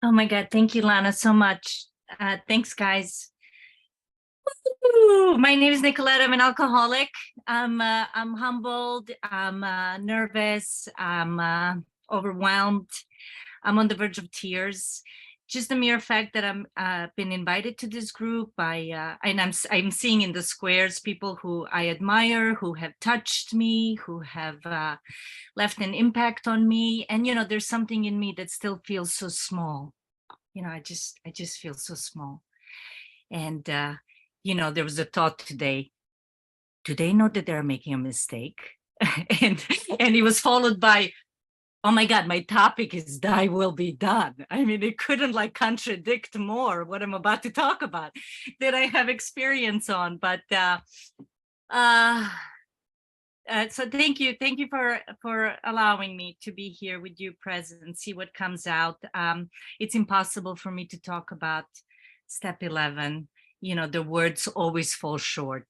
Oh my God. Thank you, Lana, so much. Thanks, guys. Ooh, my name is Nikoleta. I'm an alcoholic. I'm humbled. I'm nervous. I'm overwhelmed. I'm on the verge of tears. Just the mere fact that I'm been invited to this group. And I'm seeing in the squares people who I admire, who have touched me, who have left an impact on me. And there's something in me that still feels so small. I just feel so small. And there was a thought today. Do they know that they're making a mistake? and it was followed by, oh my God, my topic is thy will be done. I mean, it couldn't contradict more what I'm about to talk about that I have experience on. But so thank you for allowing me to be here with you present, see what comes out. It's impossible for me to talk about step 11. The words always fall short,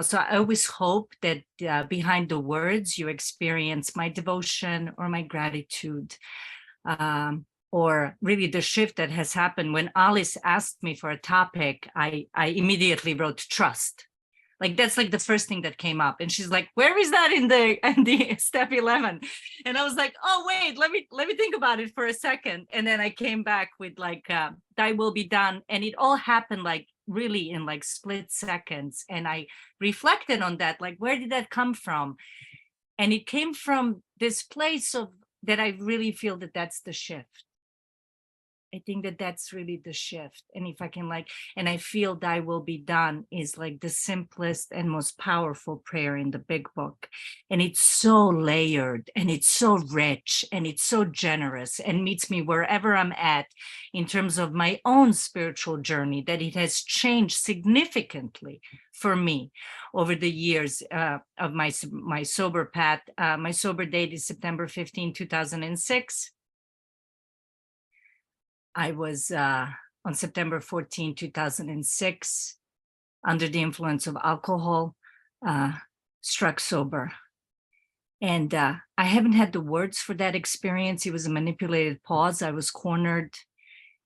so I always hope that behind the words you experience my devotion or my gratitude, or really the shift that has happened. When Alice asked me for a topic, I immediately wrote trust. That's the first thing that came up. And she's like, where is that in the step 11? And I was like, oh, wait, let me think about it for a second. And then I came back with thy will be done. And it all happened really in split seconds. And I reflected on that, where did that come from? And it came from this place of that I really feel that that's the shift. I think that that's really the shift. And if I can and I feel thy will be done is the simplest and most powerful prayer in the big book. And it's so layered and it's so rich and it's so generous and meets me wherever I'm at in terms of my own spiritual journey, that it has changed significantly for me over the years of my sober path. My sober date is September 15, 2006. I was on September 14, 2006, under the influence of alcohol, struck sober. And I haven't had the words for that experience. It was a manipulated pause. I was cornered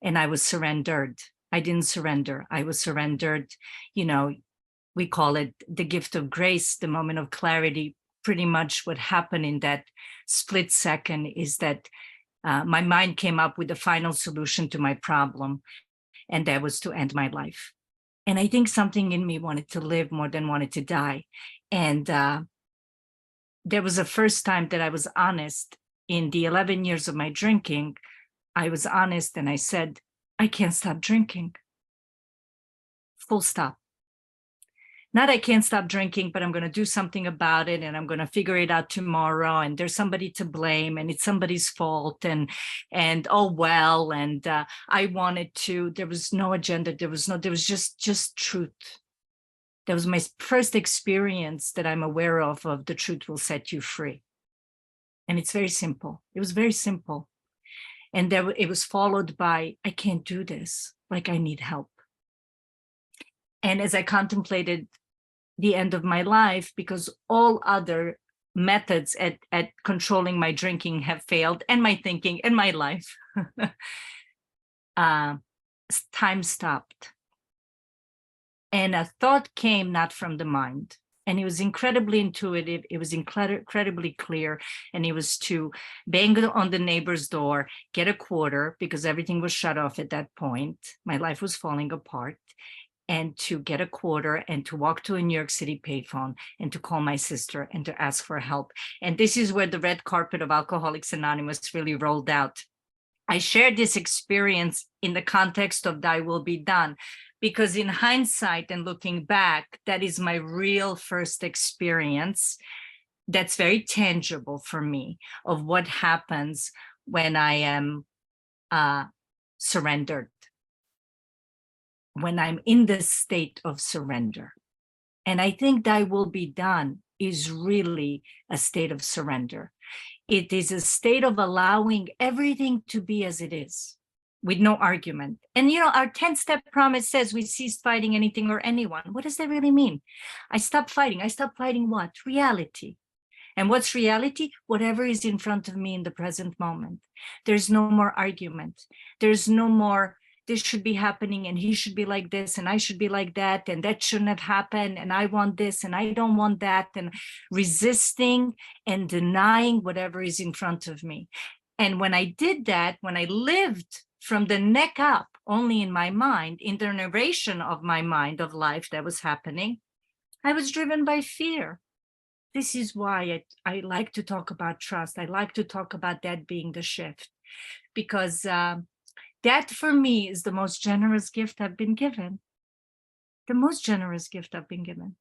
and I was surrendered. I didn't surrender. I was surrendered. We call it the gift of grace, the moment of clarity. Pretty much what happened in that split second is that my mind came up with the final solution to my problem, and that was to end my life. And I think something in me wanted to live more than wanted to die. And there was a first time that I was honest. In the 11 years of my drinking, I was honest and I said, I can't stop drinking. Full stop. Not I can't stop drinking, but I'm going to do something about it and I'm going to figure it out tomorrow. And there's somebody to blame and it's somebody's fault. And oh, well, and I wanted to, there was no agenda. There was just truth. That was my first experience that I'm aware of the truth will set you free. And it's very simple. It was very simple. And it was followed by, I can't do this. I need help. And as I contemplated the end of my life, because all other methods at controlling my drinking have failed, and my thinking and my life, time stopped. And a thought came not from the mind. And it was incredibly intuitive. It was incredibly clear. And it was to bang on the neighbor's door, get a quarter, because everything was shut off at that point. My life was falling apart. And to get a quarter and to walk to a New York City payphone and to call my sister and to ask for help. And this is where the red carpet of Alcoholics Anonymous really rolled out. I shared this experience in the context of thy will be done, because in hindsight and looking back, that is my real first experience that's very tangible for me of what happens when I am surrendered. When I'm in the state of surrender. And I think thy will be done is really a state of surrender. It is a state of allowing everything to be as it is, with no argument. And our 10-step promise says we cease fighting anything or anyone. What does that really mean? I stop fighting. I stop fighting what? Reality. And what's reality? Whatever is in front of me in the present moment. There's no more argument. There's no more, this should be happening and he should be like this and I should be like that and that shouldn't have happened and I want this and I don't want that, and resisting and denying whatever is in front of me. And when I did that, when I lived from the neck up only in my mind, in the narration of my mind of life that was happening, I was driven by fear. This is why I like to talk about trust. I like to talk about that being the shift, because that for me is the most generous gift I've been given. The most generous gift I've been given.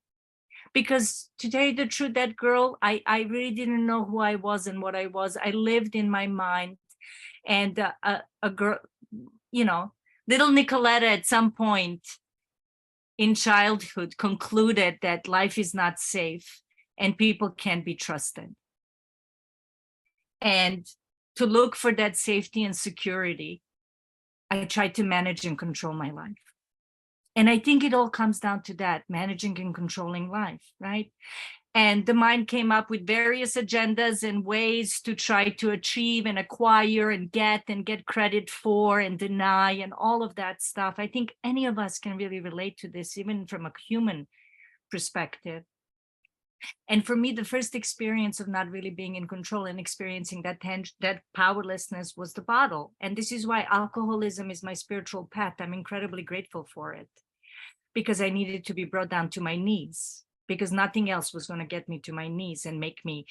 Because to tell you the truth, that girl, I really didn't know who I was and what I was. I lived in my mind, and a girl, you know, little Nikoleta at some point in childhood concluded that life is not safe and people can't be trusted. And to look for that safety and security, I tried to manage and control my life. And I think it all comes down to that, managing and controlling life, right? And the mind came up with various agendas and ways to try to achieve and acquire and get credit for and deny and all of that stuff. I think any of us can really relate to this, even from a human perspective. And for me, the first experience of not really being in control and experiencing that powerlessness was the bottle. And this is why alcoholism is my spiritual path. I'm incredibly grateful for it, because I needed to be brought down to my knees, because nothing else was going to get me to my knees and make me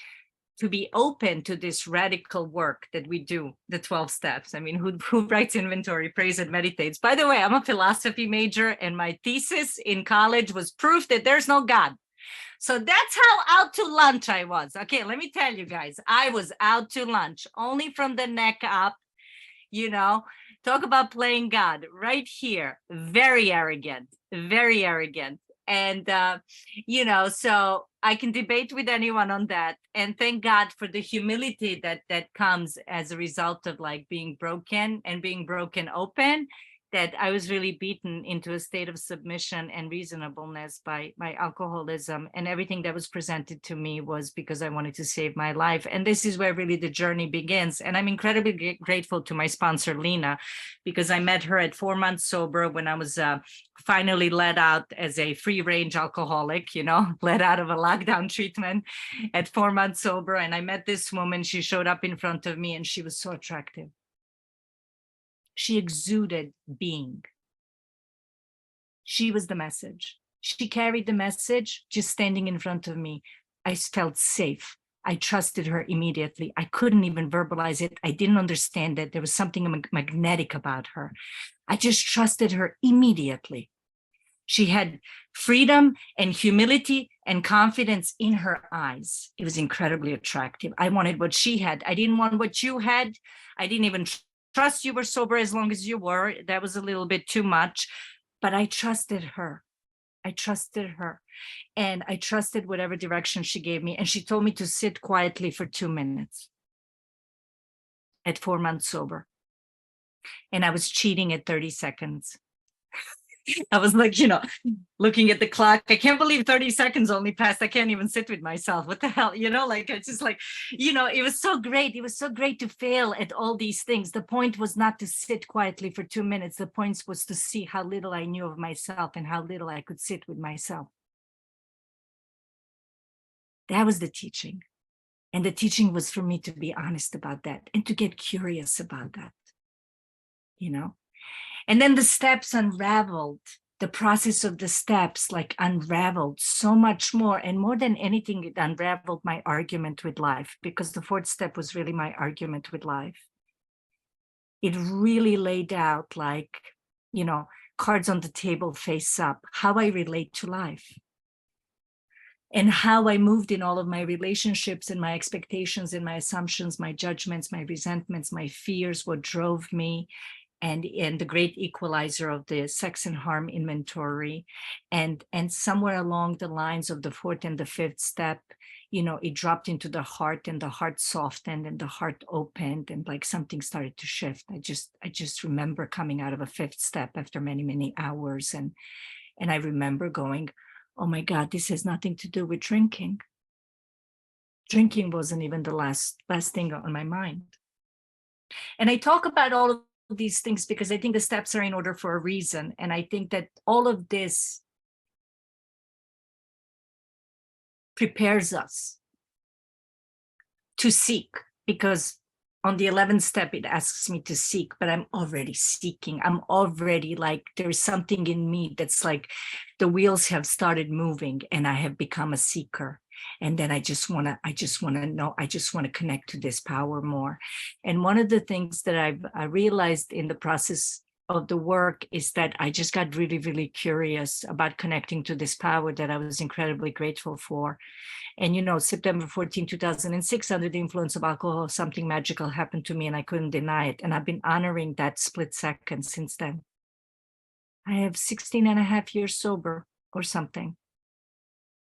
to be open to this radical work that we do, the 12 steps. I mean, who writes inventory, prays, and meditates? By the way, I'm a philosophy major, and my thesis in college was proof that there's no God. So that's how out to lunch I was. Okay, let me tell you guys, I was out to lunch, only from the neck up, you know, talk about playing God right here. Very arrogant, very arrogant. And, you know, so I can debate with anyone on that. And thank God for the humility that comes as a result of like being broken and being broken open, that I was really beaten into a state of submission and reasonableness by my alcoholism, and everything that was presented to me was because I wanted to save my life. And this is where really the journey begins. And I'm incredibly grateful to my sponsor, Lena, because I met her at 4 months sober when I was finally let out as a free range alcoholic, you know, let out of a lockdown treatment at 4 months sober. And I met this woman, she showed up in front of me and she was so attractive. She exuded being. She was the message. She carried the message just standing in front of me. I felt safe. I trusted her immediately. I couldn't even verbalize it. I didn't understand it. There was something magnetic about her. I just trusted her immediately. She had freedom and humility and confidence in her eyes. It was incredibly attractive. I wanted what she had. I didn't want what you had. I didn't even trust you were sober as long as you were. That was a little bit too much, but I trusted her. I trusted her, and I trusted whatever direction she gave me. And she told me to sit quietly for 2 minutes at 4 months sober. And I was cheating at 30 seconds. I was like, you know, looking at the clock. I can't believe 30 seconds only passed. I can't even sit with myself. What the hell? You know, like, it's just like, you know, it was so great. It was so great to fail at all these things. The point was not to sit quietly for 2 minutes. The point was to see how little I knew of myself and how little I could sit with myself. That was the teaching. And the teaching was for me to be honest about that and to get curious about that, you know? And then the steps unraveled, the process of the steps like unraveled so much more. And more than anything, it unraveled my argument with life, because the 4th step was really my argument with life. It really laid out like, you know, cards on the table face up, how I relate to life. And how I moved in all of my relationships and my expectations and my assumptions, my judgments, my resentments, my fears, what drove me, and the great equalizer of the sex and harm inventory. And somewhere along the lines of the 4th and the 5th step, you know, it dropped into the heart, and the heart softened and the heart opened, and like something started to shift. I just remember coming out of a 5th step after many, many hours. And I remember going, oh my God, this has nothing to do with drinking. Drinking wasn't even the last thing on my mind. And I talk about all of these things because I think the steps are in order for a reason. And I think that all of this prepares us to seek, because on the 11th step, it asks me to seek, but I'm already seeking. I'm already like, there's something in me that's like the wheels have started moving and I have become a seeker. And then I just want to know, I just want to connect to this power more. And one of the things that I realized in the process of the work is that I just got really, really curious about connecting to this power that I was incredibly grateful for. And, you know, September 14, 2006, under the influence of alcohol, something magical happened to me and I couldn't deny it. And I've been honoring that split second since then. I have 16 and a half years sober or something.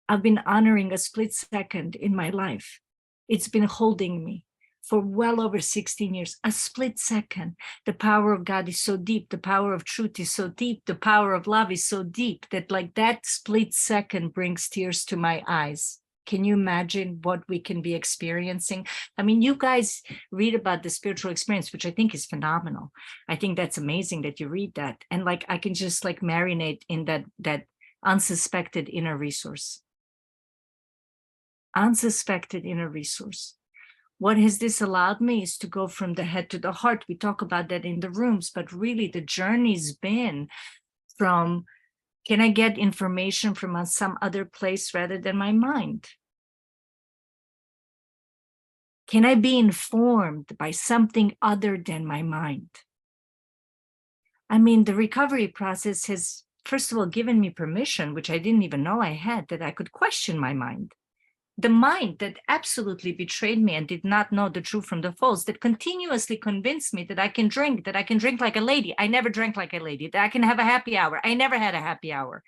I've been honoring a split second in my life. It's been holding me for well over 16 years, a split second. The power of God is so deep. The power of truth is so deep. The power of love is so deep that like that split second brings tears to my eyes. Can you imagine what we can be experiencing? I mean, you guys read about the spiritual experience, which I think is phenomenal. I think that's amazing that you read that. And like, I can just like marinate in that unsuspected inner resource. Unsuspected inner resource. What has this allowed me is to go from the head to the heart. We talk about that in the rooms, but really the journey's been from, can I get information from some other place rather than my mind? Can I be informed by something other than my mind? I mean, the recovery process has, first of all, given me permission, which I didn't even know I had, that I could question my mind. The mind that absolutely betrayed me and did not know the truth from the false, that continuously convinced me that I can drink like a lady. I never drank like a lady, that I can have a happy hour. I never had a happy hour.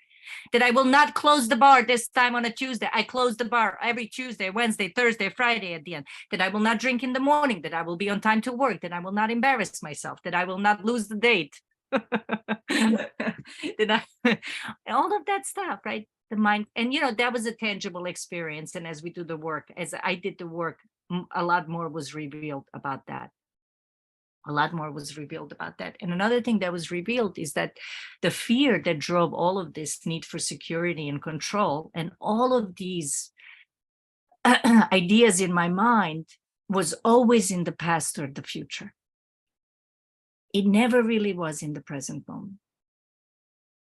That I will not close the bar this time on a Tuesday. I close the bar every Tuesday, Wednesday, Thursday, Friday at the end. That I will not drink in the morning, that I will be on time to work, that I will not embarrass myself, that I will not lose the date. All of that stuff, right? The mind, and you know, that was a tangible experience. And as we do the work, as I did the work, a lot more was revealed about that. A lot more was revealed about that. And another thing that was revealed is that the fear that drove all of this need for security and control and all of these ideas in my mind was always in the past or the future. It never really was in the present moment.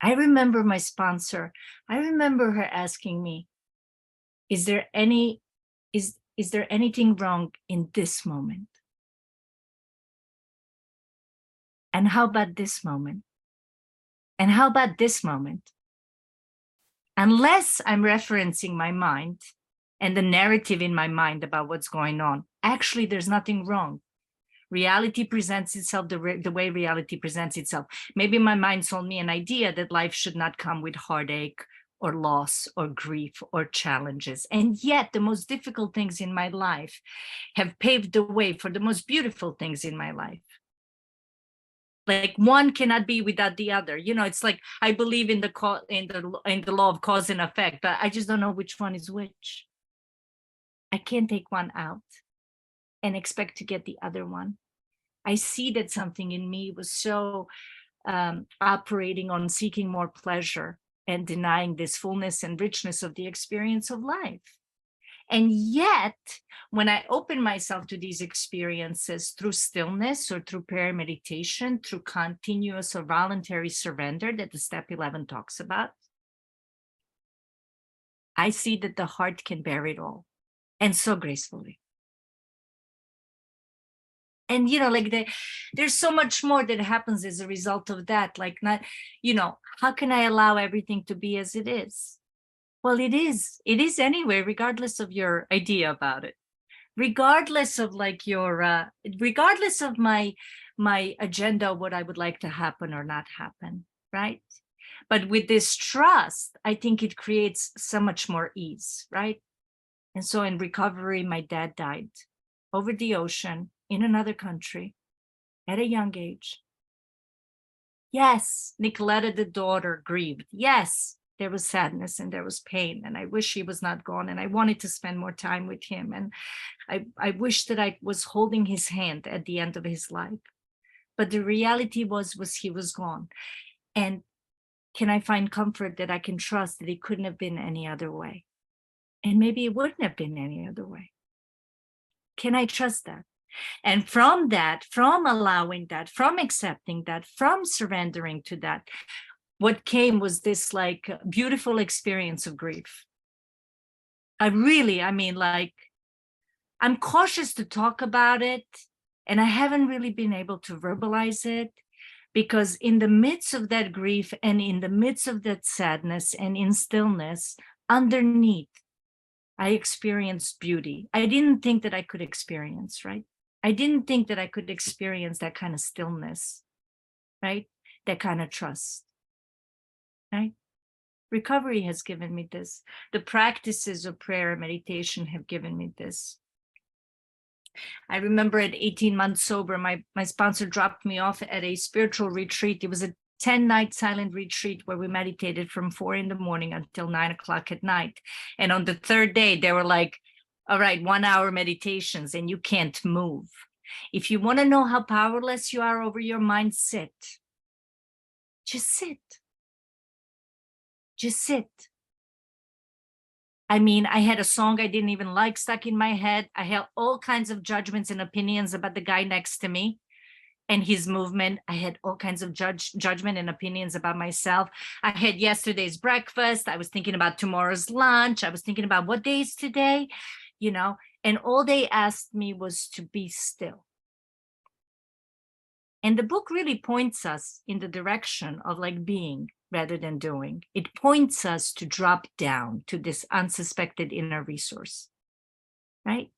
I remember my sponsor, I remember her asking me, is there anything wrong in this moment? And how about this moment? And how about this moment? Unless I'm referencing my mind and the narrative in my mind about what's going on, actually, there's nothing wrong. Reality presents itself the way reality presents itself. Maybe my mind sold me an idea that life should not come with heartache or loss or grief or challenges. And yet the most difficult things in my life have paved the way for the most beautiful things in my life. Like one cannot be without the other. You know, it's like I believe in the law of cause and effect, but I just don't know which one is which. I can't take one out and expect to get the other one. I see that something in me was so operating on seeking more pleasure and denying this fullness and richness of the experience of life. And yet, when I open myself to these experiences through stillness or through prayer meditation, through continuous or voluntary surrender that the step 11 talks about, I see that the heart can bear it all, and so gracefully. And, you know, like there's so much more that happens as a result of that. Like, not, you know, how can I allow everything to be as it is? Well, it is anyway, regardless of your idea about it, regardless of like your, regardless of my agenda, what I would like to happen or not happen, right? But with this trust, I think it creates so much more ease, right? And so in recovery, my dad died over the ocean in another country at a young age. Yes, Nikoleta, the daughter, grieved. Yes, there was sadness and there was pain, and I wish he was not gone, and I wanted to spend more time with him, and I wish that I was holding his hand at the end of his life. But the reality was he was gone. And can I find comfort that I can trust that it couldn't have been any other way? And maybe it wouldn't have been any other way. Can I trust that? And from that, from allowing that, from accepting that, from surrendering to that, what came was this like beautiful experience of grief. I'm cautious to talk about it, and I haven't really been able to verbalize it, because in the midst of that grief and in the midst of that sadness and in stillness, underneath, I experienced beauty. I didn't think that I could experience, right? I didn't think that I could experience that kind of stillness, right? That kind of trust, right? Recovery has given me this. The practices of prayer and meditation have given me this. I remember at 18 months sober, my sponsor dropped me off at a spiritual retreat. It was a 10-night silent retreat where we meditated from 4 a.m. until 9 o'clock at night. And on the third day, they were like, all right, 1 hour meditations, and you can't move. If you want to know how powerless you are over your mind, sit. Just sit. Just sit. I mean, I had a song I didn't even like stuck in my head. I had all kinds of judgments and opinions about the guy next to me and his movement. I had all kinds of judgment and opinions about myself. I had yesterday's breakfast. I was thinking about tomorrow's lunch. I was thinking about what day is today, and all they asked me was to be still. And the book really points us in the direction of like being rather than doing. It points us to drop down to this unsuspected inner resource, right?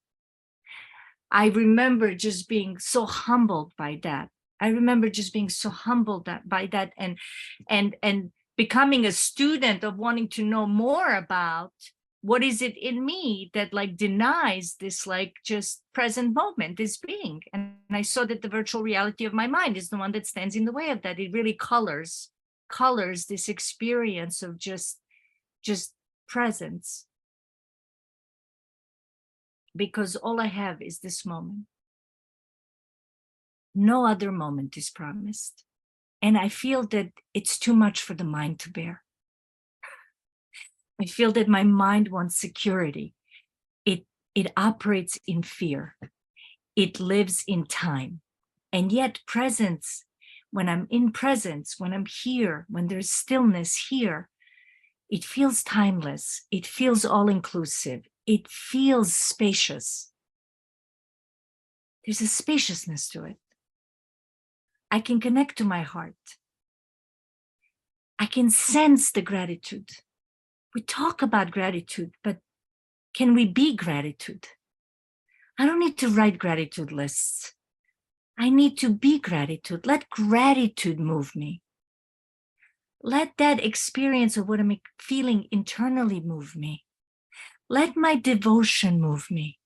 I remember just being so humbled by that. I remember just being so humbled by that and becoming a student of wanting to know more about what is it in me that like denies this like just present moment, this being. And I saw that the virtual reality of my mind is the one that stands in the way of that. It really colors this experience of just presence. Because all I have is this moment. No other moment is promised. And I feel that it's too much for the mind to bear. I feel that my mind wants security. It operates in fear. It lives in time. And yet presence, when I'm in presence, when I'm here, when there's stillness here, it feels timeless. It feels all-inclusive. It feels spacious. There's a spaciousness to it. I can connect to my heart. I can sense the gratitude. We talk about gratitude, but can we be gratitude? I don't need to write gratitude lists. I need to be gratitude. Let gratitude move me. Let that experience of what I'm feeling internally move me. Let my devotion move me.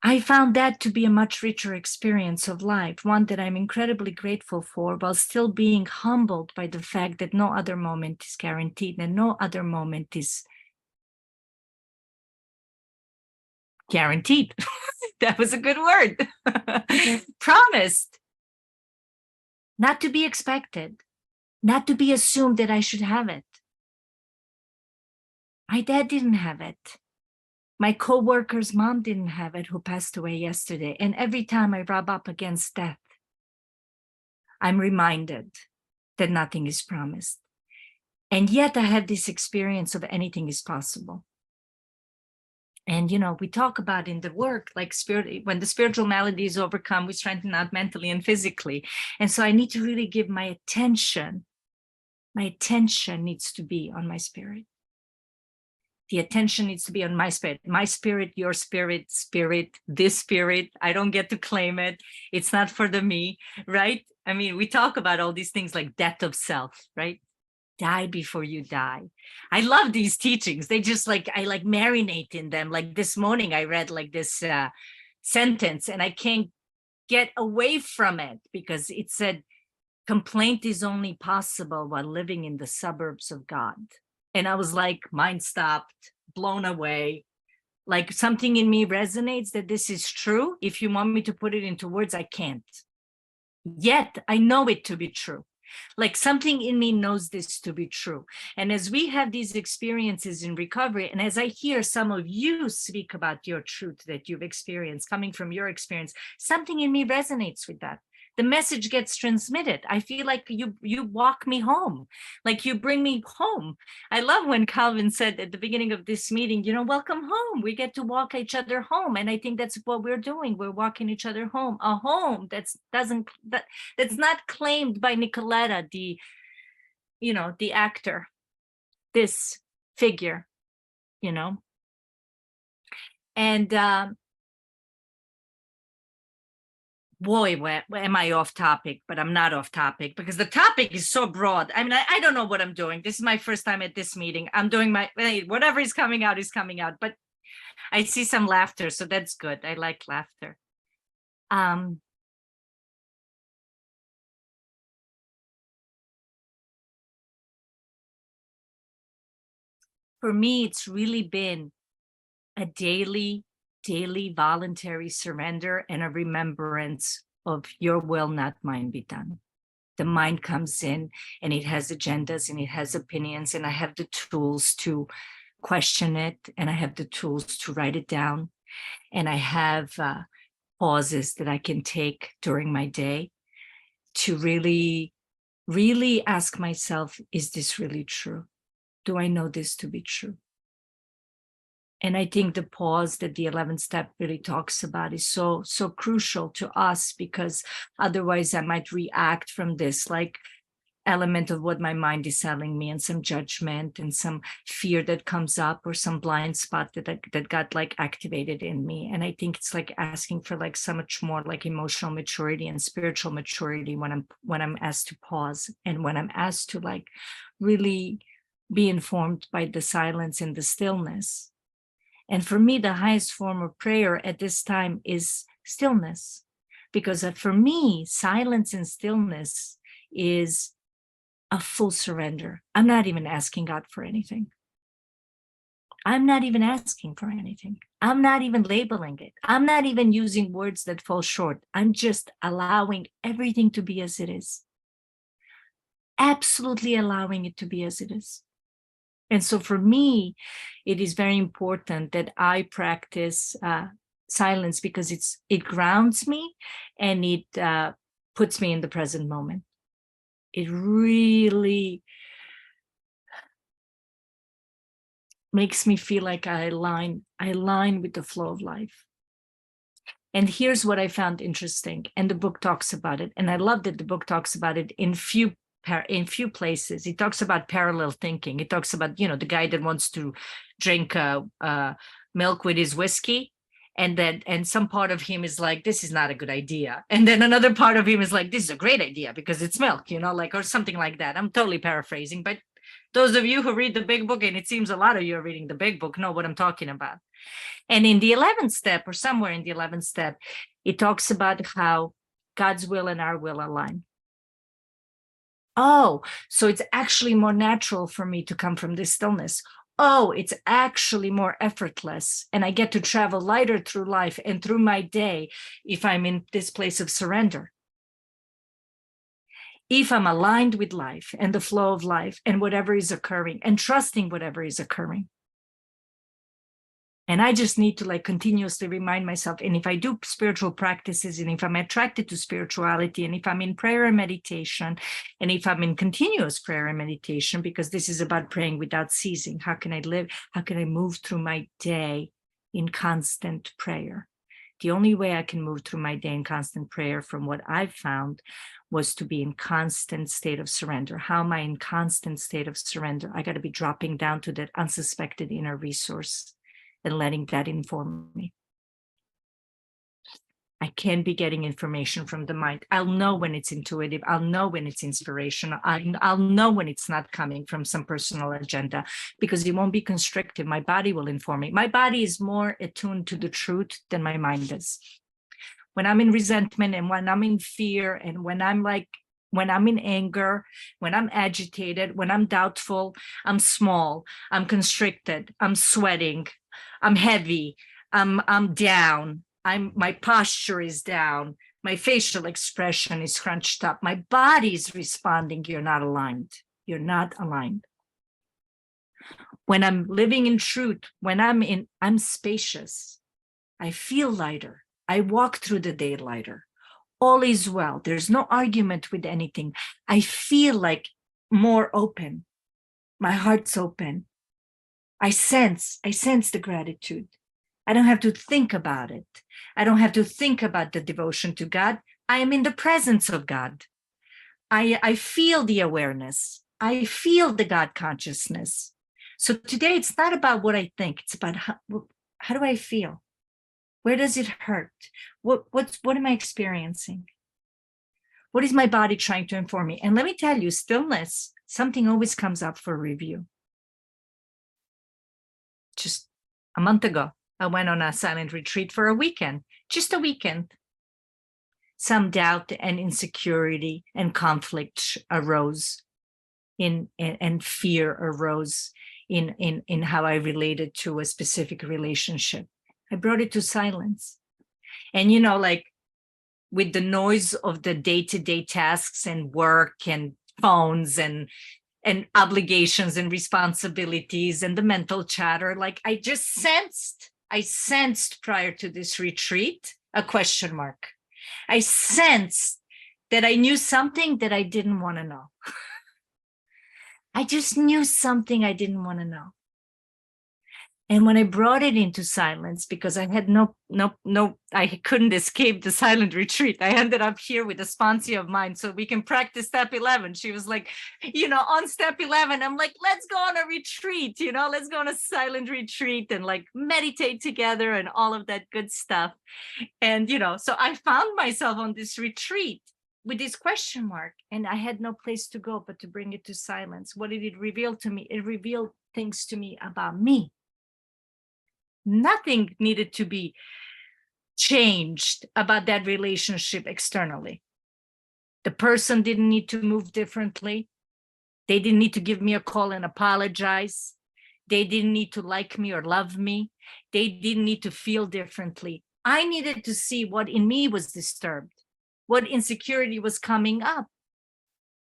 I found that to be a much richer experience of life, one that I'm incredibly grateful for, while still being humbled by the fact that no other moment is guaranteed and no other moment is guaranteed. That was a good word. Promised. Not to be expected, not to be assumed that I should have it. My dad didn't have it. My co-worker's mom didn't have it, who passed away yesterday. And every time I rub up against death, I'm reminded that nothing is promised. And yet I have this experience of anything is possible. And, we talk about in the work, like when the spiritual malady is overcome, we strengthen out mentally and physically. And so I need to really give my attention needs to be on my spirit. The attention needs to be on my spirit, your spirit, this spirit. I don't get to claim it. It's not for the me, right? I mean, we talk about all these things like death of self, right? Die before you die. I love these teachings. They just I marinate in them. Like this morning, I read like this sentence and I can't get away from it because it said, complaint is only possible while living in the suburbs of God. And I was like, mind stopped, blown away. Like something in me resonates that this is true. If you want me to put it into words, I can't. Yet I know it to be true. Like something in me knows this to be true. And as we have these experiences in recovery, and as I hear some of you speak about your truth that you've experienced coming from your experience, something in me resonates with that. The message gets transmitted. I feel like you walk me home, like you bring me home. I love when Calvin said at the beginning of this meeting, welcome home. We get to walk each other home. And I think that's what we're doing. We're walking each other home, a home that's not claimed by Nikoleta, the actor, this figure, and boy, am I off topic, but I'm not off topic because the topic is so broad. I mean, I don't know what I'm doing. This is my first time at this meeting. I'm doing whatever is coming out is coming out, but I see some laughter, so that's good. I like laughter. For me, it's really been a daily voluntary surrender and a remembrance of your will, not mine, be done. The mind comes in and it has agendas and it has opinions, and I have the tools to question it, and I have the tools to write it down, and I have pauses that I can take during my day to really ask myself, is this really true? Do I know this to be true? And I think the pause that the 11th step really talks about is so crucial to us, because otherwise I might react from this like element of what my mind is telling me, and some judgment and some fear that comes up, or some blind spot that got like activated in me. And I think it's like asking for like so much more like emotional maturity and spiritual maturity when I'm asked to pause, and when I'm asked to like really be informed by the silence and the stillness. And for me, the highest form of prayer at this time is stillness, because for me, silence and stillness is a full surrender. I'm not even asking God for anything. I'm not even asking for anything. I'm not even labeling it. I'm not even using words that fall short. I'm just allowing everything to be as it is. Absolutely allowing it to be as it is. And so for me, it is very important that I practice silence, because it grounds me and it puts me in the present moment. It really makes me feel like I align with the flow of life. And here's what I found interesting, and the book talks about it, and I love that the book talks about it in few places. It talks about parallel thinking. It talks about, the guy that wants to drink milk with his whiskey, and some part of him is like, this is not a good idea, and then another part of him is like, this is a great idea because it's milk, or something like that. I'm totally paraphrasing, but those of you who read the big book, and it seems a lot of you are reading the big book, know what I'm talking about. And in the 11th step, or somewhere in the 11th step, it talks about how God's will and our will align. Oh, so it's actually more natural for me to come from this stillness. Oh, it's actually more effortless, and I get to travel lighter through life and through my day if I'm in this place of surrender. If I'm aligned with life and the flow of life and whatever is occurring, and trusting whatever is occurring. And I just need to like continuously remind myself. And if I do spiritual practices, and if I'm attracted to spirituality, and if I'm in prayer and meditation, and if I'm in continuous prayer and meditation, because this is about praying without ceasing. How can I live? How can I move through my day in constant prayer? The only way I can move through my day in constant prayer, from what I've found, was to be in constant state of surrender. How am I in constant state of surrender? I got to be dropping down to that unsuspected inner resource and letting that inform me. I can't be getting information from the mind. I'll know when it's intuitive. I'll know when it's inspirational. I'll know when it's not coming from some personal agenda, because it won't be constrictive. My body will inform me. My body is more attuned to the truth than my mind is. When I'm in resentment, and when I'm in fear, and when I'm like When I'm in anger, when I'm agitated, when I'm doubtful, I'm small, I'm constricted, I'm sweating, I'm heavy, I'm down, my posture is down, my facial expression is scrunched up, my body's responding, you're not aligned. You're not aligned. When I'm living in truth, when I'm spacious, I feel lighter. I walk through the day lighter. All is well. There's no argument with anything. I feel like more open. My heart's open. I sense the gratitude. I don't have to think about it. I don't have to think about the devotion to God. I am in the presence of God. I feel the awareness. I feel the God consciousness. So today it's not about what I think. It's about how do I feel? Where does it hurt? What am I experiencing? What is my body trying to inform me? And let me tell you, stillness, something always comes up for review. Just a month ago, I went on a silent retreat for a weekend, just a weekend. Some doubt and insecurity and conflict arose and fear arose in how I related to a specific relationship. I brought it to silence. And, like with the noise of the day-to-day tasks and work and phones and obligations and responsibilities and the mental chatter, like I sensed prior to this retreat, a question mark. I sensed that I knew something that I didn't want to know. I just knew something I didn't want to know. And when I brought it into silence, because I had I couldn't escape the silent retreat. I ended up here with a sponsor of mine so we can practice step 11. She was like, on step 11, I'm like, let's go on a retreat, let's go on a silent retreat and like meditate together and all of that good stuff. And, so I found myself on this retreat with this question mark, and I had no place to go but to bring it to silence. What did it reveal to me? It revealed things to me about me. Nothing needed to be changed about that relationship externally. The person didn't need to move differently. They didn't need to give me a call and apologize. They didn't need to like me or love me. They didn't need to feel differently. I needed to see what in me was disturbed, what insecurity was coming up,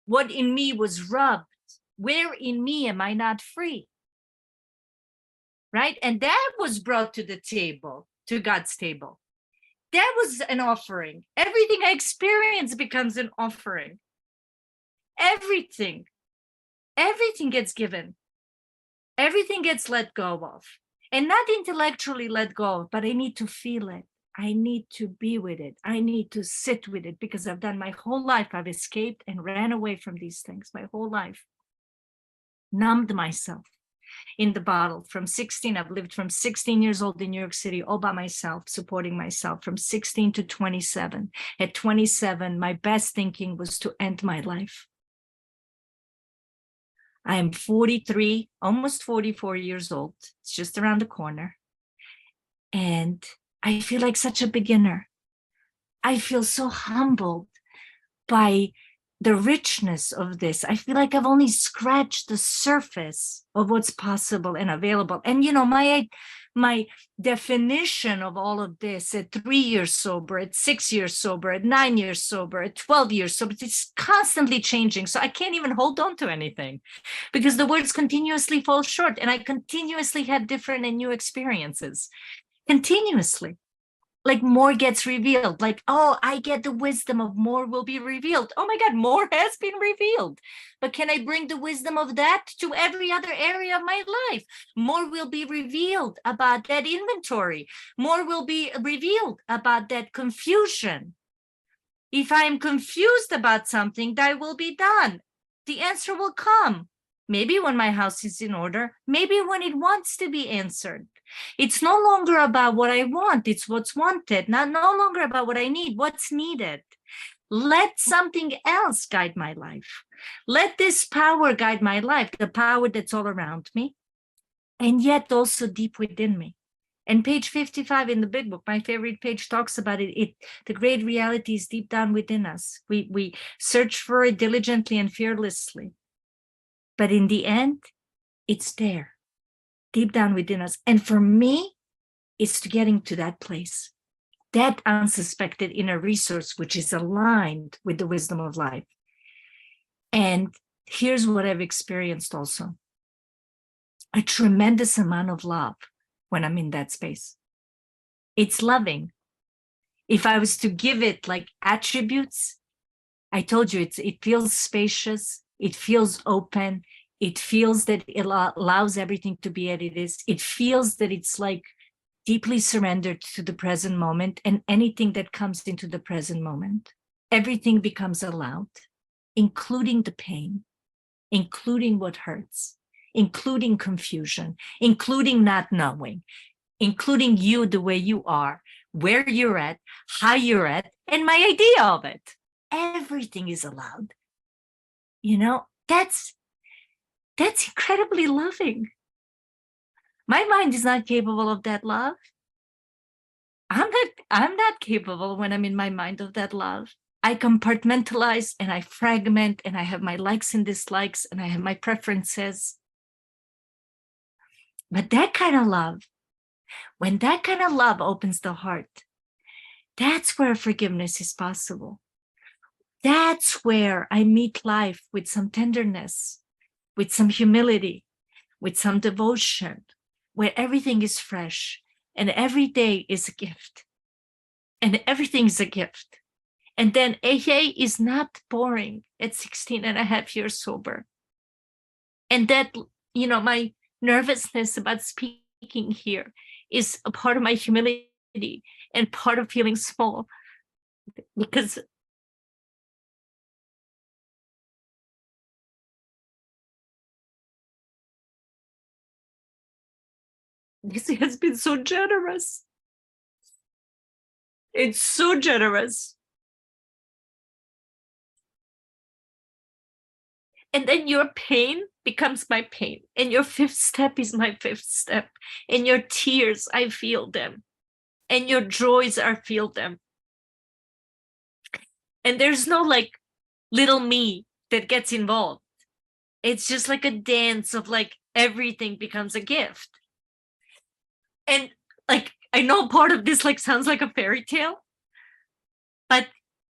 what in me was rubbed, where in me am I not free? Right? And that was brought to the table, to God's table. That was an offering. Everything I experience becomes an offering. Everything gets given. Everything gets let go of. And not intellectually let go of, but I need to feel it. I need to be with it. I need to sit with it because I've done my whole life. I've escaped and ran away from these things my whole life. Numbed myself in the bottle. From 16, I've lived from 16 years old in New York City, all by myself, supporting myself from 16 to 27. At 27, my best thinking was to end my life. I am 43, almost 44 years old. It's just around the corner. And I feel like such a beginner. I feel so humbled by the richness of this. I feel like I've only scratched the surface of what's possible and available. And, my definition of all of this at 3 years sober, at 6 years sober, at 9 years sober, at 12 years sober, it's constantly changing. So I can't even hold on to anything because the words continuously fall short and I continuously have different and new experiences. Continuously. Like more gets revealed, like, oh, I get the wisdom of more will be revealed. Oh my God, more has been revealed. But can I bring the wisdom of that to every other area of my life? More will be revealed about that inventory. More will be revealed about that confusion. If I'm confused about something, that will be done. The answer will come. Maybe when my house is in order, maybe when it wants to be answered. It's no longer about what I want, it's what's wanted, no longer about what I need, what's needed. Let something else guide my life. Let this power guide my life, the power that's all around me, and yet also deep within me. And page 55 in the big book, my favorite page, talks about it. The great reality is deep down within us. We search for it diligently and fearlessly. But in the end, it's there, deep down within us. And for me, it's to getting to that place, that unsuspected inner resource, which is aligned with the wisdom of life. And here's what I've experienced also: a tremendous amount of love when I'm in that space. It's loving. If I was to give it like attributes, I told you it feels spacious, it feels open, it feels that it allows everything to be as it is. It feels that it's like deeply surrendered to the present moment, and anything that comes into the present moment, everything becomes allowed, including the pain, including what hurts, including confusion, including not knowing, including you the way you are, where you're at, how you're at, and my idea of it. Everything is allowed. You know, that's incredibly loving. My mind is not capable of that love. I'm not capable when I'm in my mind of that love. I compartmentalize and I fragment, and I have my likes and dislikes, and I have my preferences. But that kind of love, when that kind of love opens the heart, that's where forgiveness is possible. That's where I meet life with some tenderness, with some humility, with some devotion, where everything is fresh and every day is a gift. And everything is a gift. And then AA is not boring at 16 and a half years sober. And that, you know, my nervousness about speaking here is a part of my humility and part of feeling small, because this has been so generous. It's so generous. And then your pain becomes my pain, and your fifth step is my fifth step, and your tears, I feel them, and your joys, I feel them. And there's no like little me that gets involved. It's just like a dance of like everything becomes a gift. And like, I know part of this like sounds like a fairy tale, but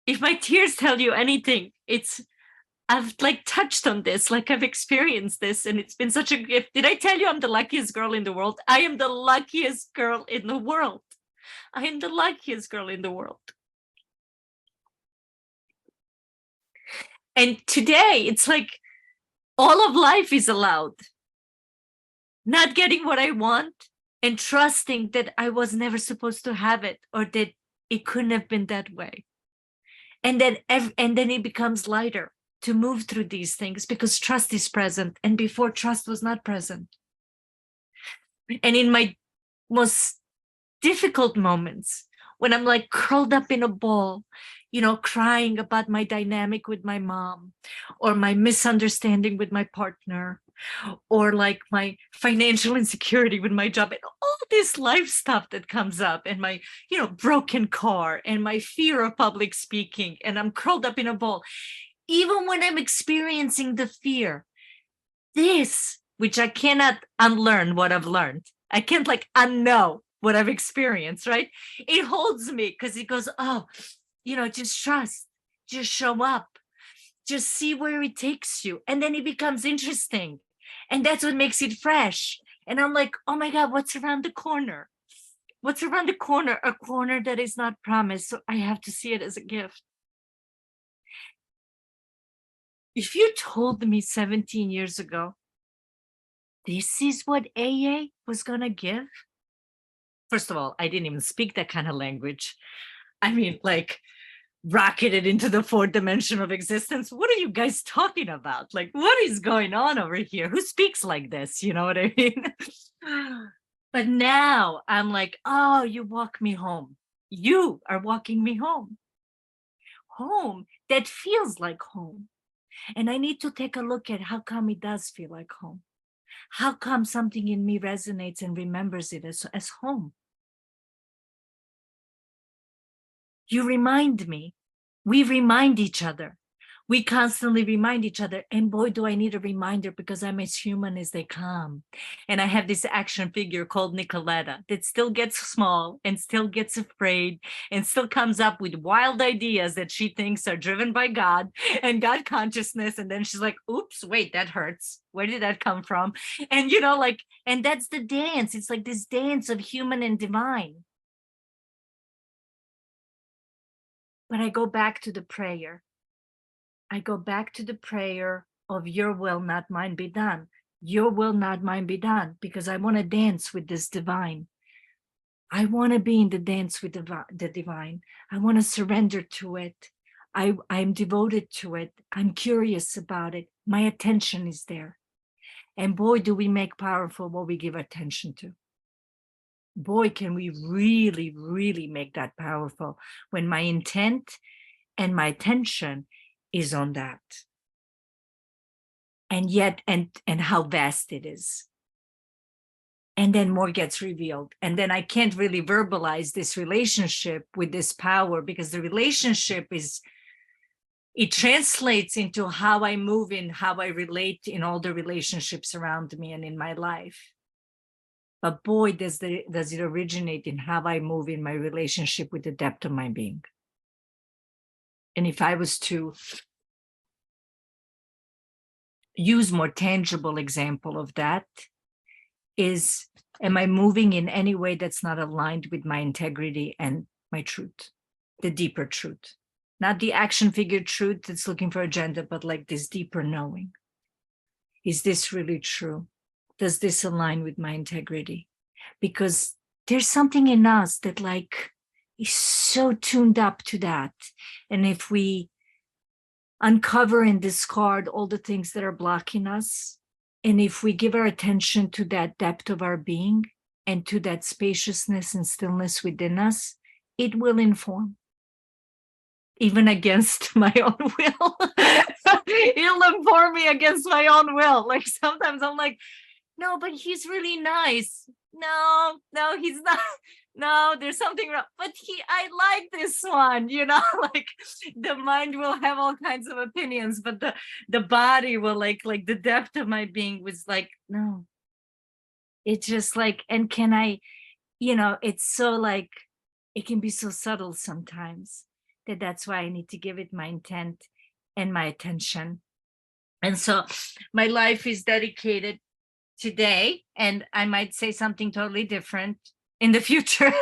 if my tears tell you anything, it's I've like touched on this, like I've experienced this, and it's been such a gift. Did I tell you I'm the luckiest girl in the world? I am the luckiest girl in the world. I am the luckiest girl in the world. And today it's like all of life is allowed. Not getting what I want and trusting that I was never supposed to have it, or that it couldn't have been that way. And then it becomes lighter to move through these things because trust is present, and before trust was not present. And in my most difficult moments, when I'm like curled up in a ball, you know, crying about my dynamic with my mom, or my misunderstanding with my partner, or like my financial insecurity with my job, and all this life stuff that comes up, and my, you know, broken car, and my fear of public speaking, and I'm curled up in a ball. Even when I'm experiencing the fear, this, which I cannot unlearn what I've learned, I can't like unknow what I've experienced, right? It holds me because it goes, oh, you know, just trust, just show up, just see where it takes you. And then it becomes interesting. And that's what makes it fresh. And I'm like, oh my God, what's around the corner? What's around the corner? A corner that is not promised. So I have to see it as a gift. If you told me 17 years ago, this is what AA was going to give. First of all, I didn't even speak that kind of language. I mean, like, rocketed into the fourth dimension of existence. What are you guys talking about? Like, what is going on over here? Who speaks like this? You know what I mean? But now I'm like, oh, you walk me home. You are walking me home. Home that feels like home. And I need to take a look at how come it does feel like home. How come something in me resonates and remembers it as home? You remind me. We remind each other. We constantly remind each other. And boy, do I need a reminder, because I'm as human as they come. And I have this action figure called Nikoleta that still gets small and still gets afraid and still comes up with wild ideas that she thinks are driven by God and God consciousness. And then she's like, oops, wait, that hurts. Where did that come from? And, and that's the dance. It's like this dance of human and divine. But I go back to the prayer. I go back to the prayer of your will, not mine, be done. Your will, not mine, be done, because I want to dance with this divine. I want to be in the dance with the divine. I want to surrender to it. I'm devoted to it. I'm curious about it. My attention is there. And boy, do we make powerful what we give attention to. Boy, can we really, really make that powerful when my intent and my attention is on that. And yet, and how vast it is. And then more gets revealed. And then I can't really verbalize this relationship with this power, because the relationship it translates into how I move in, how I relate in all the relationships around me and in my life. But boy, does it originate in how I move in my relationship with the depth of my being. And if I was to use more tangible example of that, is, am I moving in any way that's not aligned with my integrity and my truth, the deeper truth, not the action figure truth that's looking for agenda, but like this deeper knowing. Is this really true? Does this align with my integrity? Because there's something in us that like is so tuned up to that. And if we uncover and discard all the things that are blocking us, and if we give our attention to that depth of our being and to that spaciousness and stillness within us, it will inform, even against my own will. It'll inform me against my own will. Like sometimes I'm like, no, but he's really nice. No, he's not. No, there's something wrong. But I like this one, like the mind will have all kinds of opinions, but the body will like the depth of my being was like, no. It's just like, and can I, it's so like, it can be so subtle sometimes that's why I need to give it my intent and my attention. And so my life is dedicated today, and I might say something totally different in the future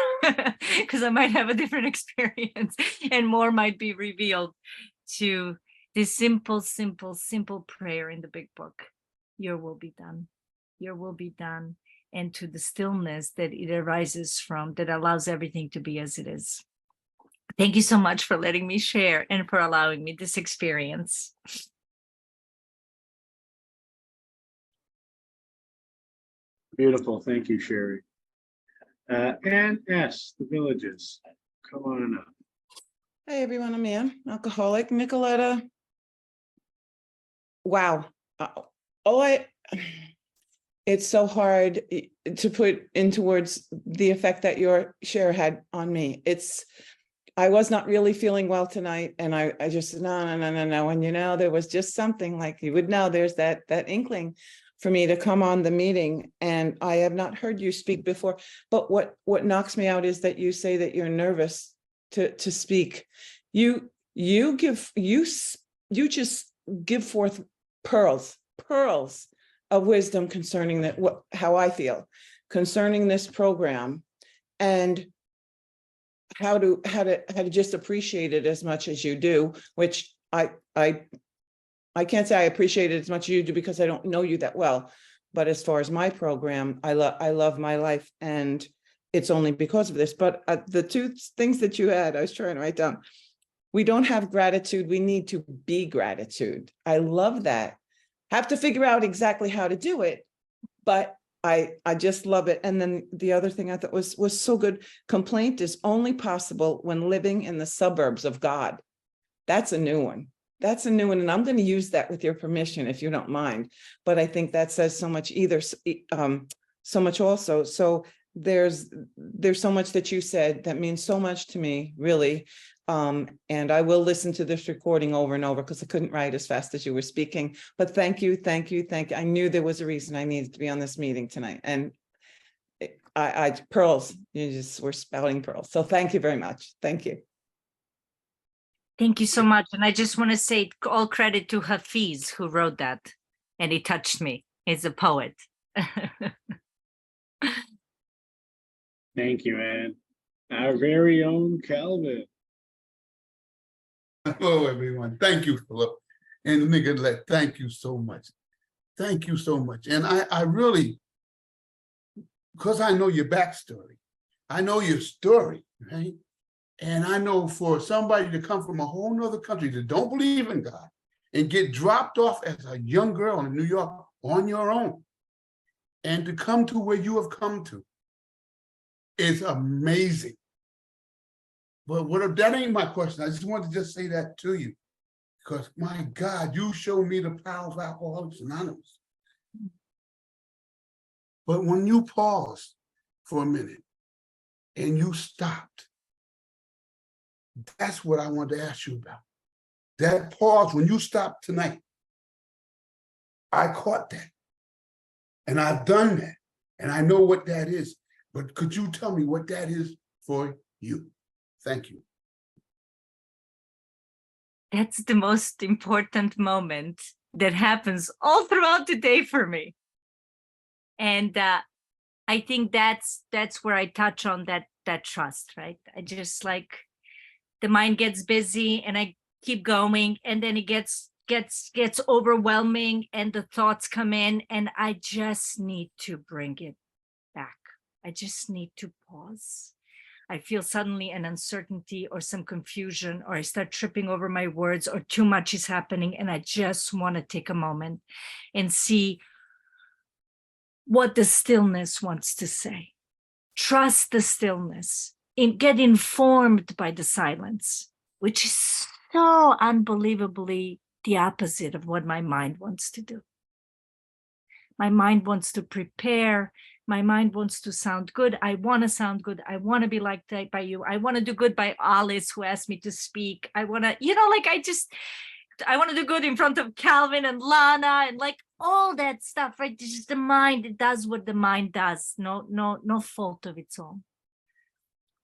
because I might have a different experience and more might be revealed to this simple prayer in the big book. Your will be done. Your will be done. And to the stillness that it arises from, that allows everything to be as it is. Thank you so much for letting me share and for allowing me this experience. Beautiful. Thank you, Sherry. Ann S., the Villages. Come on up. Hey, everyone. I'm Ann, alcoholic. Nikoleta. Wow. It's so hard to put into words the effect that your share had on me. I was not really feeling well tonight. And I just, no. And, there was just something like you would know, there's that inkling for me to come on the meeting. And I have not heard you speak before, but what knocks me out is that you say that you're nervous to speak. You just give forth pearls of wisdom concerning how I feel concerning this program, and how to just appreciate it as much as you do, which I can't say I appreciate it as much as you do because I don't know you that well. But as far as my program, I love my life, and it's only because of this. But the two things that you had, I was trying to write down. We don't have gratitude. We need to be gratitude. I love that. Have to figure out exactly how to do it, but I just love it. And then the other thing I thought was so good. Complaint is only possible when living in the suburbs of God. That's a new one. that's a new one, and I'm going to use that with your permission, if you don't mind. But I think that says so much so much also. So there's so much that you said that means so much to me, really. And I will listen to this recording over and over because I couldn't write as fast as you were speaking. But thank you. I knew there was a reason I needed to be on this meeting tonight. And pearls, you just were spouting pearls. So thank you very much. Thank you. Thank you so much. And I just want to say all credit to Hafiz who wrote that. And he touched me. He's a poet. Thank you, Ann. Our very own Calvin. Hello, everyone. Thank you, Philip. And Nikoleta, thank you so much. Thank you so much. And I really, because I know your backstory, I know your story, right? And I know for somebody to come from a whole nother country that don't believe in God and get dropped off as a young girl in New York on your own and to come to where you have come to is amazing. But what that ain't my question. I just wanted to just say that to you because my God, you showed me the power of Alcoholics Anonymous. But when you paused for a minute and you stopped, that's what I wanted to ask you about. That pause when you stopped tonight, I caught that. And I've done that. And I know what that is. But could you tell me what that is for you? Thank you. That's the most important moment that happens all throughout the day for me. And I think that's where I touch on that trust, right? I just like the mind gets busy and I keep going and then it gets overwhelming and the thoughts come in and I just need to bring it back. I just need to pause. I feel suddenly an uncertainty or some confusion, or I start tripping over my words, or too much is happening. And I just want to take a moment and see what the stillness wants to say. Trust the stillness, get informed by the silence, which is so unbelievably the opposite of what my mind wants to do. My mind wants to prepare. My mind wants to sound good. I want to sound good. I want to be liked by you. I want to do good by Alice, who asked me to speak. I want to, I want to do good in front of Calvin and Lana and like all that stuff, right? It's just the mind. It does what the mind does. No fault of its own.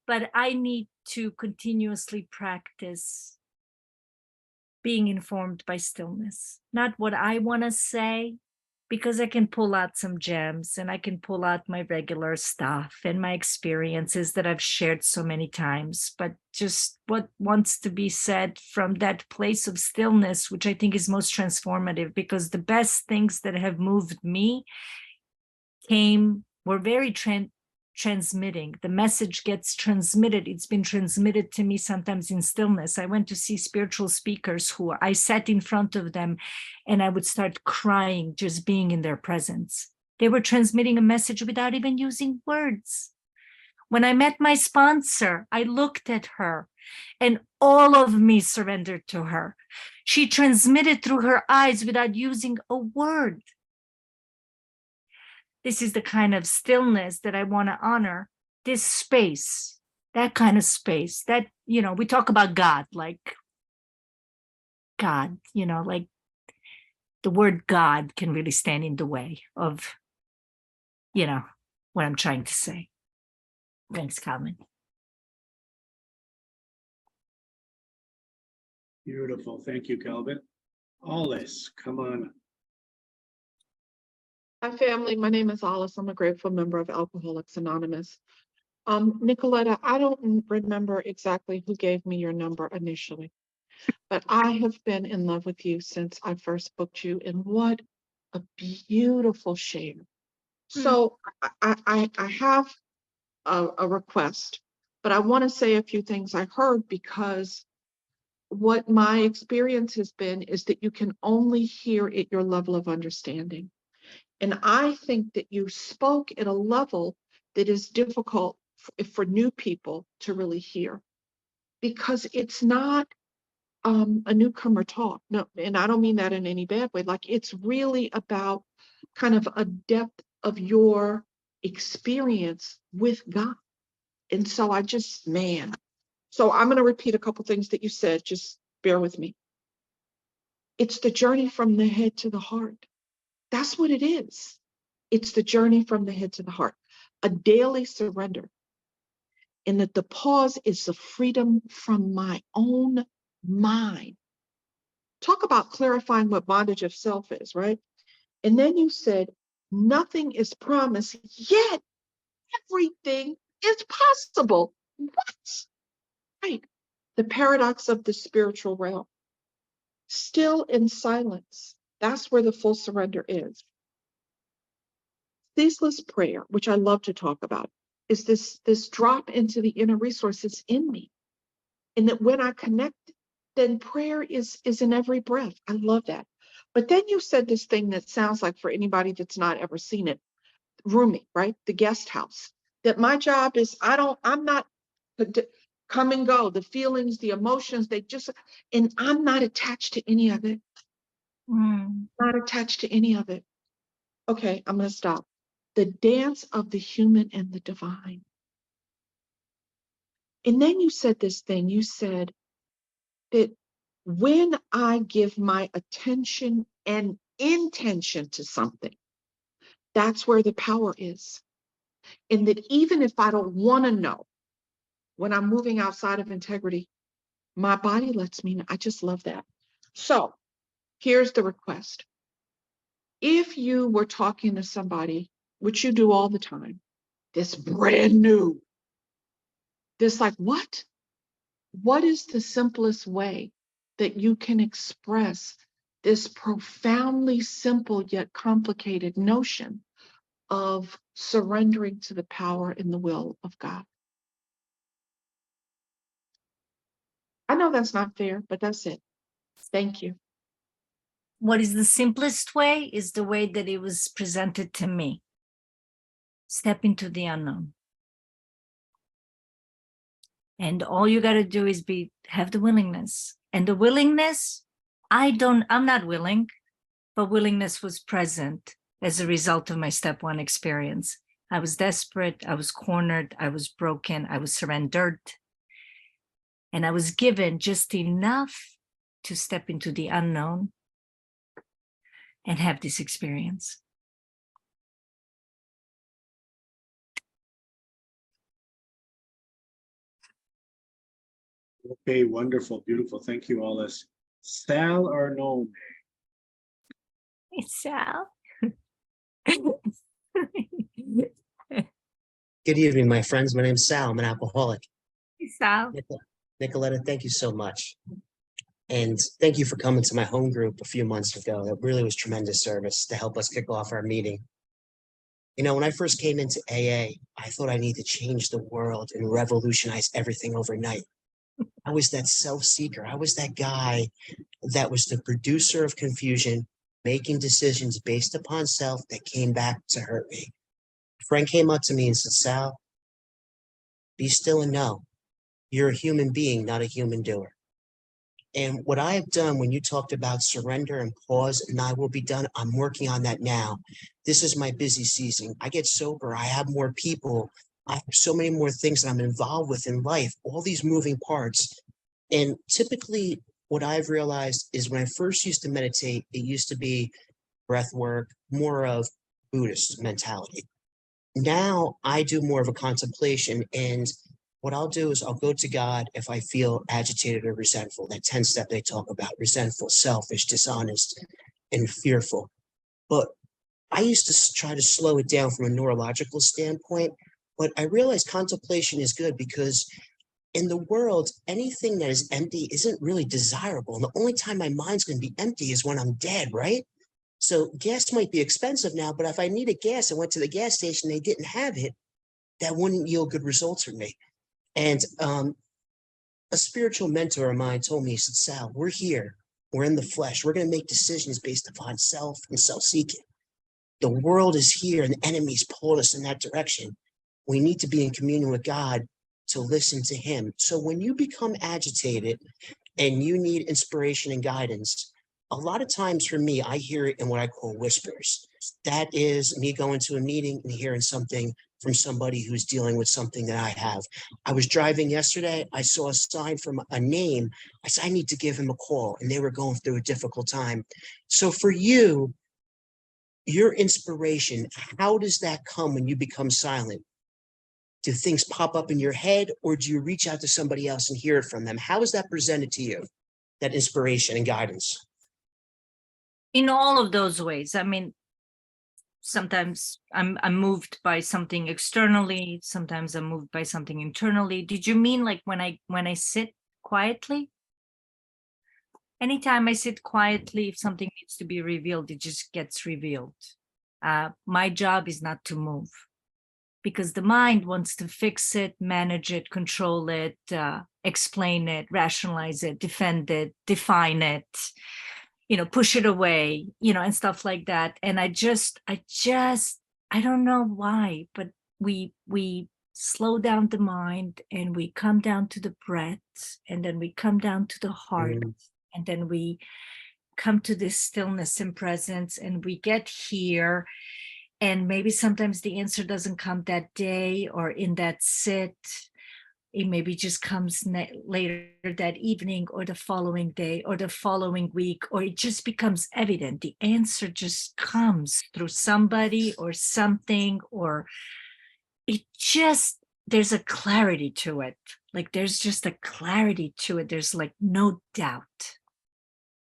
But I need to continuously practice being informed by stillness, not what I want to say, because I can pull out some gems and I can pull out my regular stuff and my experiences that I've shared so many times, but just what wants to be said from that place of stillness, which I think is most transformative, because the best things that have moved me were very transmitting. The message gets transmitted. It's been transmitted to me sometimes in stillness. I went to see spiritual speakers who I sat in front of them and I would start crying just being in their presence. They were transmitting a message without even using words. When I met my sponsor, I looked at her and all of me surrendered to her. She transmitted through her eyes without using a word. This is the kind of stillness that I want to honor. This space, that kind of space that, we talk about God, like God, like the word God can really stand in the way of, what I'm trying to say. Thanks, Calvin. Beautiful. Thank you, Calvin. Alice, come on. Hi, family. My name is Alice. I'm a grateful member of Alcoholics Anonymous. Nikoleta, I don't remember exactly who gave me your number initially, but I have been in love with you since I first booked you, and what a beautiful share. So I have a request, but I want to say a few things I heard, because what my experience has been is that you can only hear at your level of understanding. And I think that you spoke at a level that is difficult for new people to really hear, because it's not a newcomer talk. No, and I don't mean that in any bad way. Like, it's really about kind of a depth of your experience with God. And so I just, man. So I'm going to repeat a couple things that you said. Just bear with me. It's the journey from the head to the heart. That's what it is. It's the journey from the head to the heart, a daily surrender. And that the pause is the freedom from my own mind. Talk about clarifying what bondage of self is, right? And then you said, nothing is promised, yet everything is possible. What? Right. The paradox of the spiritual realm. Still in silence. That's where the full surrender is. Ceaseless prayer, which I love to talk about, is this drop into the inner resources in me. And that when I connect, then prayer is in every breath. I love that. But then you said this thing that sounds like, for anybody that's not ever seen it, rooming, right? The guest house. That my job is, I'm not come and go, the feelings, the emotions, and I'm not attached to any of it. Not attached to any of it. Okay, I'm going to stop. The dance of the human and the divine. And then you said this thing, you said that when I give my attention and intention to something, that's where the power is. And that even if I don't want to know, when I'm moving outside of integrity, my body lets me know. I just love that. So here's the request. If you were talking to somebody, which you do all the time, this brand new, this like, what? What is the simplest way that you can express this profoundly simple yet complicated notion of surrendering to the power and the will of God? I know that's not fair, but that's it. Thank you. What is the simplest way is the way that it was presented to me. Step into the unknown. And all you got to do is have the willingness. And the willingness, I'm not willing, but willingness was present as a result of my step one experience. I was desperate, I was cornered, I was broken, I was surrendered. And I was given just enough to step into the unknown and have this experience. Okay, wonderful, beautiful. Thank you, Alice. Sal Arnone. It's Sal. Good evening, my friends. My name's Sal. I'm an alcoholic. Sal. Nikoleta, thank you so much. And thank you for coming to my home group a few months ago. It really was tremendous service to help us kick off our meeting. You know, when I first came into AA, I thought I needed to change the world and revolutionize everything overnight. I was that self-seeker. I was that guy that was the producer of confusion, making decisions based upon self that came back to hurt me. A friend came up to me and said, Sal, be still and know you're a human being, not a human doer. And what I have done when you talked about surrender and pause and I will be done, I'm working on that now. This is my busy season. I get sober. I have more people. I have so many more things that I'm involved with in life, all these moving parts. And typically what I've realized is when I first used to meditate, it used to be breath work, more of Buddhist mentality. Now I do more of a contemplation, and what I'll do is I'll go to God if I feel agitated or resentful, that 10-step they talk about, resentful, selfish, dishonest, and fearful. But I used to try to slow it down from a neurological standpoint, but I realized contemplation is good because in the world, anything that is empty isn't really desirable. And the only time my mind's going to be empty is when I'm dead, right? So gas might be expensive now, but if I needed gas and went to the gas station, they didn't have it, that wouldn't yield good results for me. And a spiritual mentor of mine told me, he said, Sal, we're here. We're in the flesh. We're going to make decisions based upon self and self-seeking. The world is here and the enemy's pulled us in that direction. We need to be in communion with God to listen to him. So when you become agitated and you need inspiration and guidance, a lot of times for me, I hear it in what I call whispers. That is me going to a meeting and hearing something from somebody who's dealing with something that I have. I was driving yesterday, I saw a sign from a name. I said, I need to give him a call, and they were going through a difficult time. So for you, your inspiration, how does that come when you become silent? Do things pop up in your head, or do you reach out to somebody else and hear it from them? How is that presented to you, that inspiration and guidance? In all of those ways. I mean, sometimes I'm moved by something externally, sometimes I'm moved by something internally. Did you mean like when I sit quietly? Anytime I sit quietly, if something needs to be revealed, it just gets revealed. My job is not to move, because the mind wants to fix it, manage it, control it, explain it, rationalize it, defend it, define it, push it away, and stuff like that. And I don't know why, but we slow down the mind, and we come down to the breath, and then we come down to the heart, and then we come to this stillness and presence, and we get here. And maybe sometimes the answer doesn't come that day or in that sit. It maybe just comes later that evening or the following day or the following week, or it just becomes evident. The answer just comes through somebody or something, or there's a clarity to it. Like there's just a clarity to it. There's like no doubt.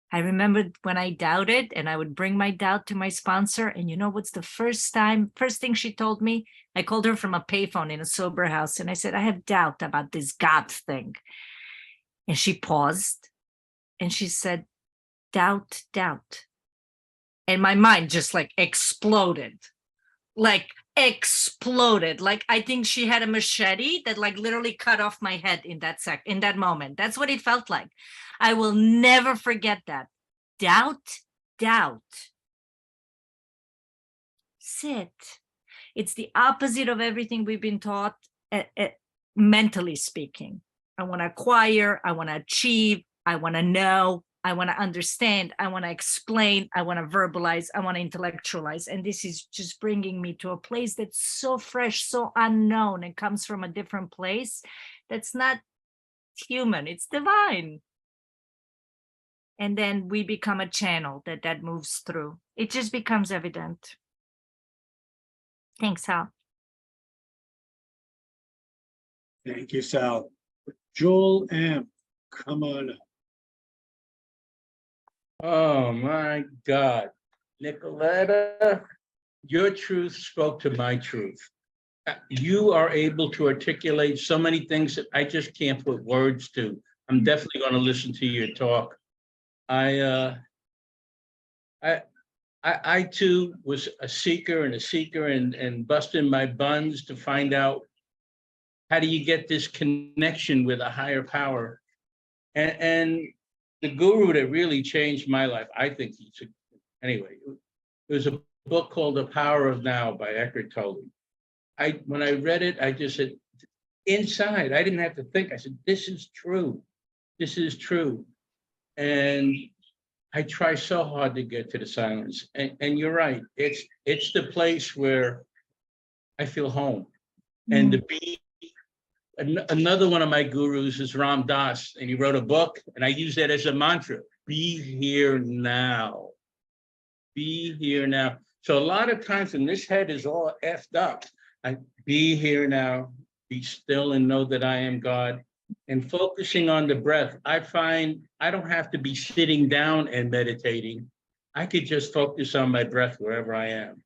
I remember when I doubted, and I would bring my doubt to my sponsor. And what's the first thing she told me? I called her from a payphone in a sober house. And I said, I have doubt about this God thing. And she paused and she said, doubt. And my mind just like exploded. Like I think she had a machete that like literally cut off my head in that moment. That's what it felt like. I will never forget that. Doubt. Sit. It's the opposite of everything we've been taught, mentally speaking. I want to acquire, I want to achieve, I want to know, I want to understand, I want to explain, I want to verbalize, I want to intellectualize. And this is just bringing me to a place that's so fresh, so unknown, and comes from a different place that's not human, it's divine. And then we become a channel that moves through. It just becomes evident. Thanks, Hal. Thank you, Sal. Joel M., come on up. Oh my God, Nikoleta, your truth spoke to my truth. You are able to articulate so many things that I just can't put words to. I'm definitely going to listen to your talk. I too was a seeker and busting my buns to find out how do you get this connection with a higher power. And the guru that really changed my life, I think anyway, there's a book called The Power of Now by Eckhart Tolle. When I read it, I just said, inside, I didn't have to think. I said, this is true. This is true. And I try so hard to get to the silence. And you're right. It's the place where I feel home. And to be another one of my gurus is Ram Dass, and he wrote a book, and I use that as a mantra: be here now. Be here now. So a lot of times when this head is all effed up, I be here now, be still and know that I am God. And focusing on the breath, I find I don't have to be sitting down and meditating. I could just focus on my breath wherever I am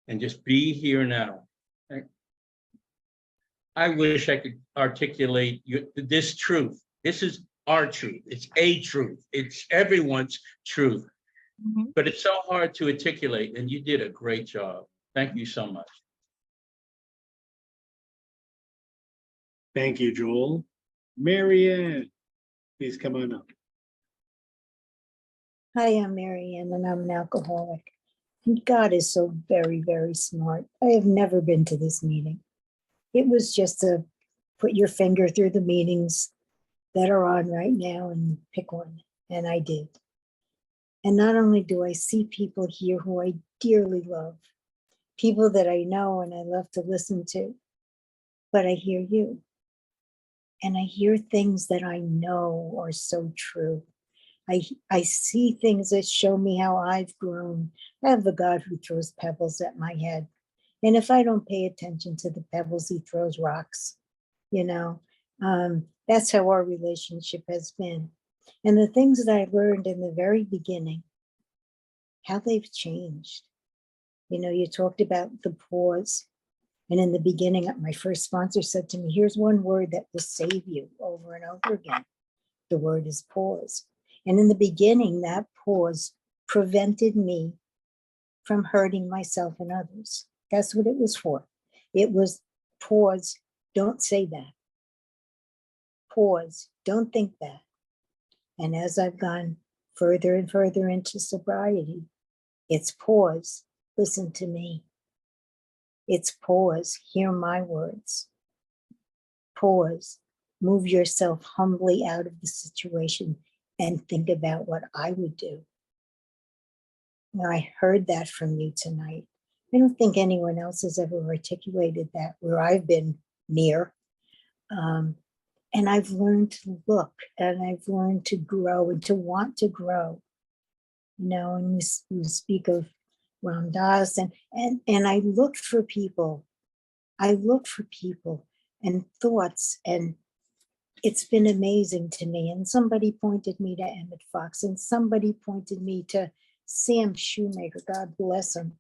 and just be here now. I wish I could articulate this truth. This is our truth. It's a truth. It's everyone's truth. Mm-hmm. But it's so hard to articulate, and you did a great job. Thank you so much. Thank you, Joel. Marianne, please come on up. Hi, I'm Marianne, and I'm an alcoholic. And God is so very, very smart. I have never been to this meeting. It was just to put your finger through the meetings that are on right now and pick one. And I did. And not only do I see people here who I dearly love, people that I know and I love to listen to, but I hear you. And I hear things that I know are so true. I see things that show me how I've grown. I have a God who throws pebbles at my head. And if I don't pay attention to the pebbles, he throws rocks, you know. That's how our relationship has been. And the things that I learned in the very beginning, how they've changed. You know, you talked about the pause. And in the beginning, my first sponsor said to me, here's one word that will save you over and over again. The word is pause. And in the beginning, that pause prevented me from hurting myself and others. That's what it was for. It was pause, don't say that. Pause, don't think that. And as I've gone further and further into sobriety, it's pause, listen to me. It's pause, hear my words. Pause, move yourself humbly out of the situation and think about what I would do. Now, I heard that from you tonight. I don't think anyone else has ever articulated that where I've been near. And I've learned to look and I've learned to grow and to want to grow. You know, and we speak of Ram Dass and I looked for people. I looked for people and thoughts, and it's been amazing to me. And somebody pointed me to Emmett Fox, and somebody pointed me to Sam Shoemaker, God bless him,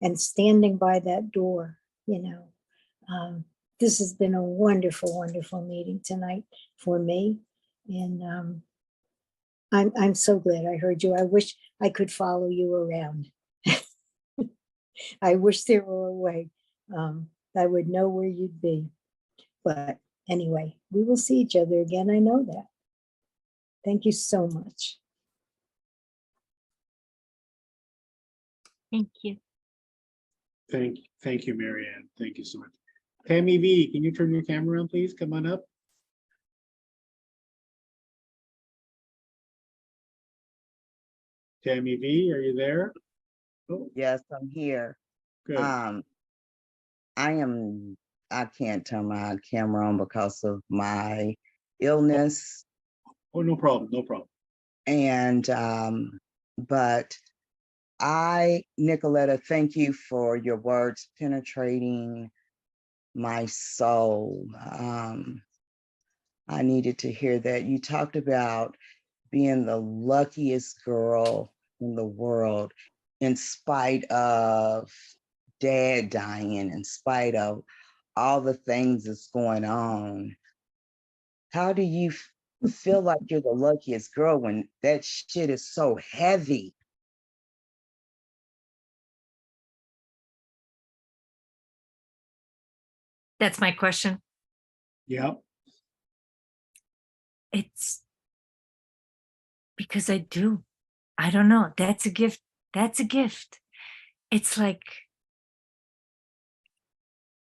and standing by that door, you know. This has been a wonderful, wonderful meeting tonight for me. And I'm so glad I heard you. I wish I could follow you around. I wish there were a way. I would know where you'd be. But anyway, we will see each other again. I know that. Thank you so much. Thank you. Thank you, Marianne. Thank you so much. Tammy V, can you turn your camera on, please? Come on up. Tammy V, are you there? Oh, Yes, I'm here. good. I can't turn my camera on because of my illness. Oh, no problem, no problem. And, but Nikoleta, thank you for your words penetrating my soul. I needed to hear that. You talked about being the luckiest girl in the world in spite of dad dying, in spite of all the things that's going on. How do you feel like you're the luckiest girl when that shit is so heavy? That's my question. Yeah. It's because I do. I don't know. That's a gift. That's a gift. It's like,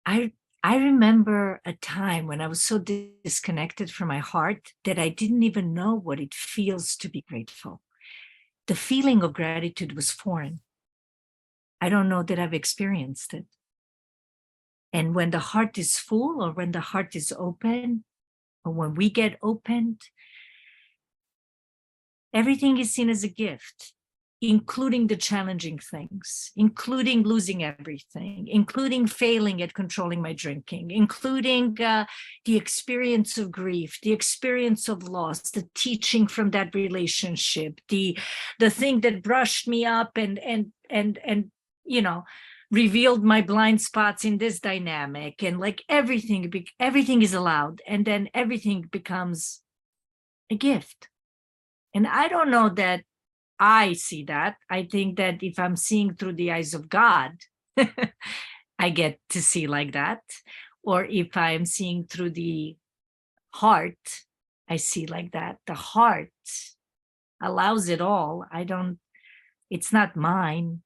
I remember a time when I was so disconnected from my heart that I didn't even know what it feels to be grateful. The feeling of gratitude was foreign. I don't know that I've experienced it. And when the heart is full, or when the heart is open, or when we get opened, everything is seen as a gift, including the challenging things, including losing everything, including failing at controlling my drinking, including the experience of grief, the experience of loss, the teaching from that relationship, the thing that brushed me up and you know, revealed my blind spots in this dynamic, and like everything is allowed, and then everything becomes a gift. And I don't know that I see that. I think that if I'm seeing through the eyes of God, I get to see like that. Or if I'm seeing through the heart, I see like that. The heart allows it all. It's not mine.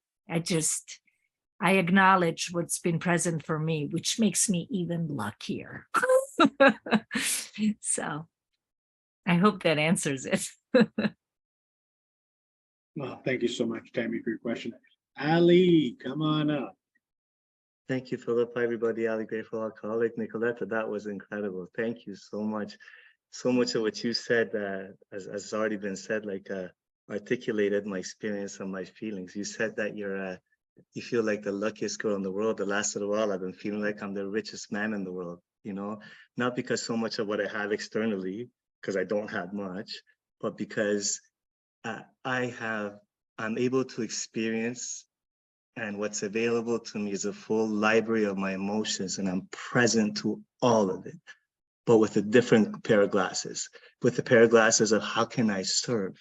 I acknowledge what's been present for me, which makes me even luckier. So I hope that answers it. Well, thank you so much, Tammy, for your question. Ali, come on up. Thank you, Philip. Hi, everybody. Ali, grateful alcoholic. Nikoleta, that was incredible. Thank you so much. So much of what you said, has already been said, like articulated my experience and my feelings. You said that you feel like the luckiest girl in the world. The last little while, I've been feeling like I'm the richest man in the world, you know, not because so much of what I have externally, because I don't have much, but because I'm able to experience, and what's available to me is a full library of my emotions, and I'm present to all of it, but with a different pair of glasses, with the pair of glasses of how can I serve?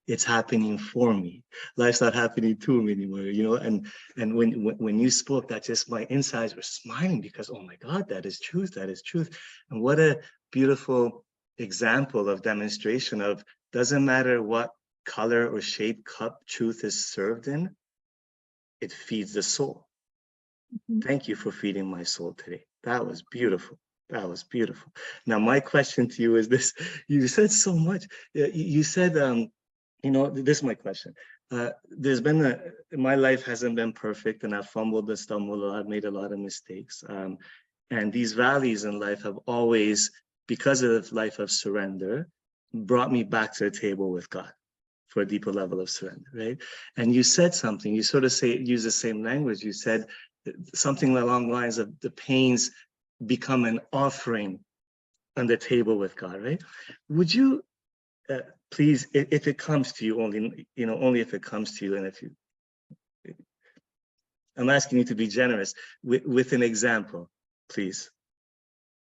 It's happening for me. Life's not happening to me anymore, you know. And when you spoke, that just my insides were smiling because, oh my God, that is truth. That is truth. And what a beautiful example of demonstration of doesn't matter what color or shape cup truth is served in, it feeds the soul. Thank you for feeding my soul today. That was beautiful. That was beautiful. Now, my question to you is this. You said so much. You said, you know, this is my question. There's been my life hasn't been perfect, and I've fumbled and stumbled a lot, I've made a lot of mistakes. And these valleys in life have always, because of the life of surrender, brought me back to the table with God for a deeper level of surrender, right? And you said something, you sort of use the same language. You said something along the lines of the pains become an offering on the table with God, right? Would you please, if it comes to you, only, you know, only if it comes to you, and if you, I'm asking you to be generous with an example, please,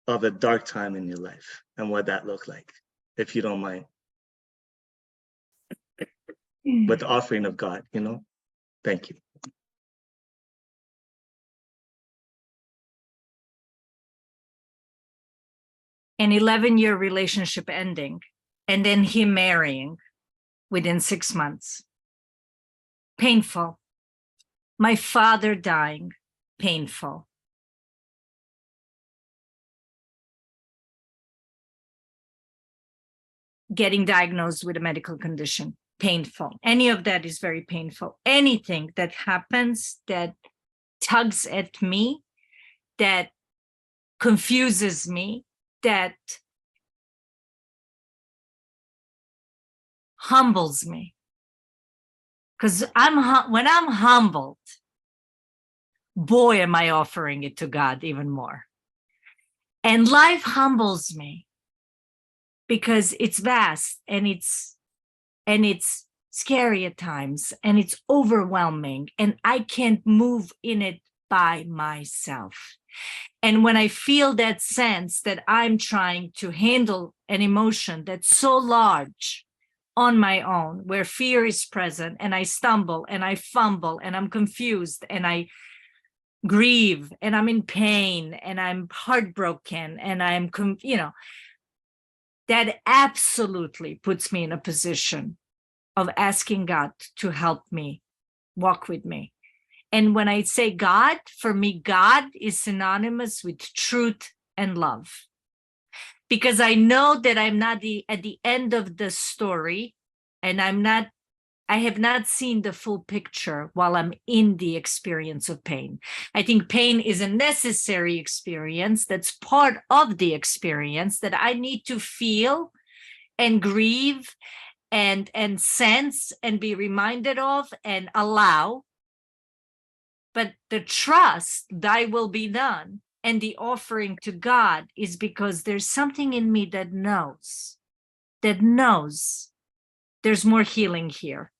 of a dark time in your life and what that looked like, if you don't mind. With the offering of God, you know? Thank you. An 11-year relationship ending, and then him marrying within 6 months. Painful. My father dying, painful. Getting diagnosed with a medical condition, painful. Any of that is very painful. Anything that happens that tugs at me, that confuses me, that humbles me. Because when I'm humbled, boy, am I offering it to God even more. And life humbles me because it's vast and it's scary at times and it's overwhelming and I can't move in it by myself. And when I feel that sense that I'm trying to handle an emotion that's so large on my own, where fear is present and I stumble and I fumble and I'm confused and I grieve and I'm in pain and I'm heartbroken and I'm, you know, that absolutely puts me in a position of asking God to help me, walk with me. And when I say God, for me, God is synonymous with truth and love. Because I know that I'm not at the end of the story, and I have not seen the full picture while I'm in the experience of pain. I think pain is a necessary experience that's part of the experience that I need to feel and grieve and sense and be reminded of and allow. But the trust, thy will be done, and the offering to God is because there's something in me that knows there's more healing here.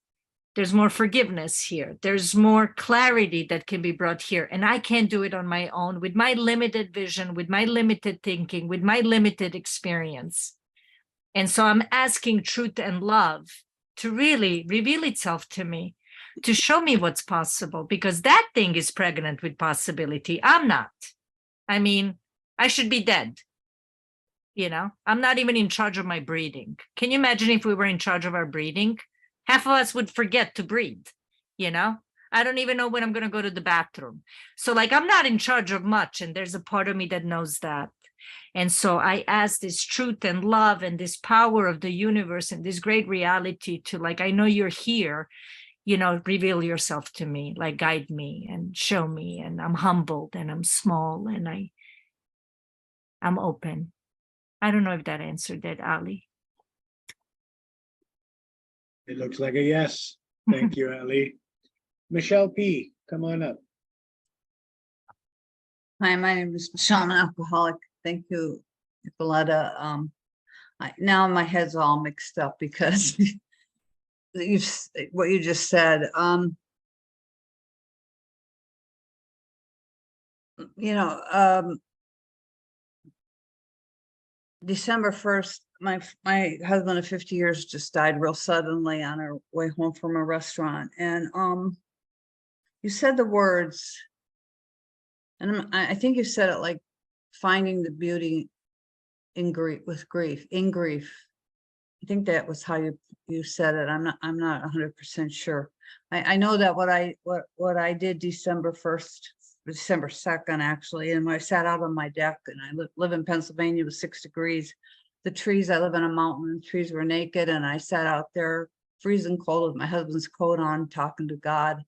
There's more forgiveness here. There's more clarity that can be brought here. And I can't do it on my own with my limited vision, with my limited thinking, with my limited experience. And so I'm asking truth and love to really reveal itself to me, to show me what's possible, because that thing is pregnant with possibility. I'm not. I mean, I should be dead. You know, I'm not even in charge of my breathing. Can you imagine if we were in charge of our breathing? Half of us would forget to breathe, you know? I don't even know when I'm going to go to the bathroom. So like, I'm not in charge of much. And there's a part of me that knows that. And so I ask this truth and love and this power of the universe and this great reality to, like, I know you're here, you know, reveal yourself to me, like guide me and show me. And I'm humbled and I'm small and I'm open. I don't know if that answered that, Ali. It looks like a yes. Thank you, Ali. Michelle P., come on up. Hi, my name is Michelle, I'm an alcoholic. Thank you, Nikoleta. Now my head's all mixed up because what you just said. You know, December 1st, my husband of 50 years just died real suddenly on our way home from a restaurant. And you said the words, and I think you said it like finding the beauty in grief, with grief, in grief. I think that was how you said it. I'm not 100% sure. I know that what I did December 1st, December 2nd, actually, and when I sat out on my deck, and I live in Pennsylvania with 6 degrees. The trees, I live in a mountain, the trees were naked, and I sat out there freezing cold with my husband's coat on, talking to God.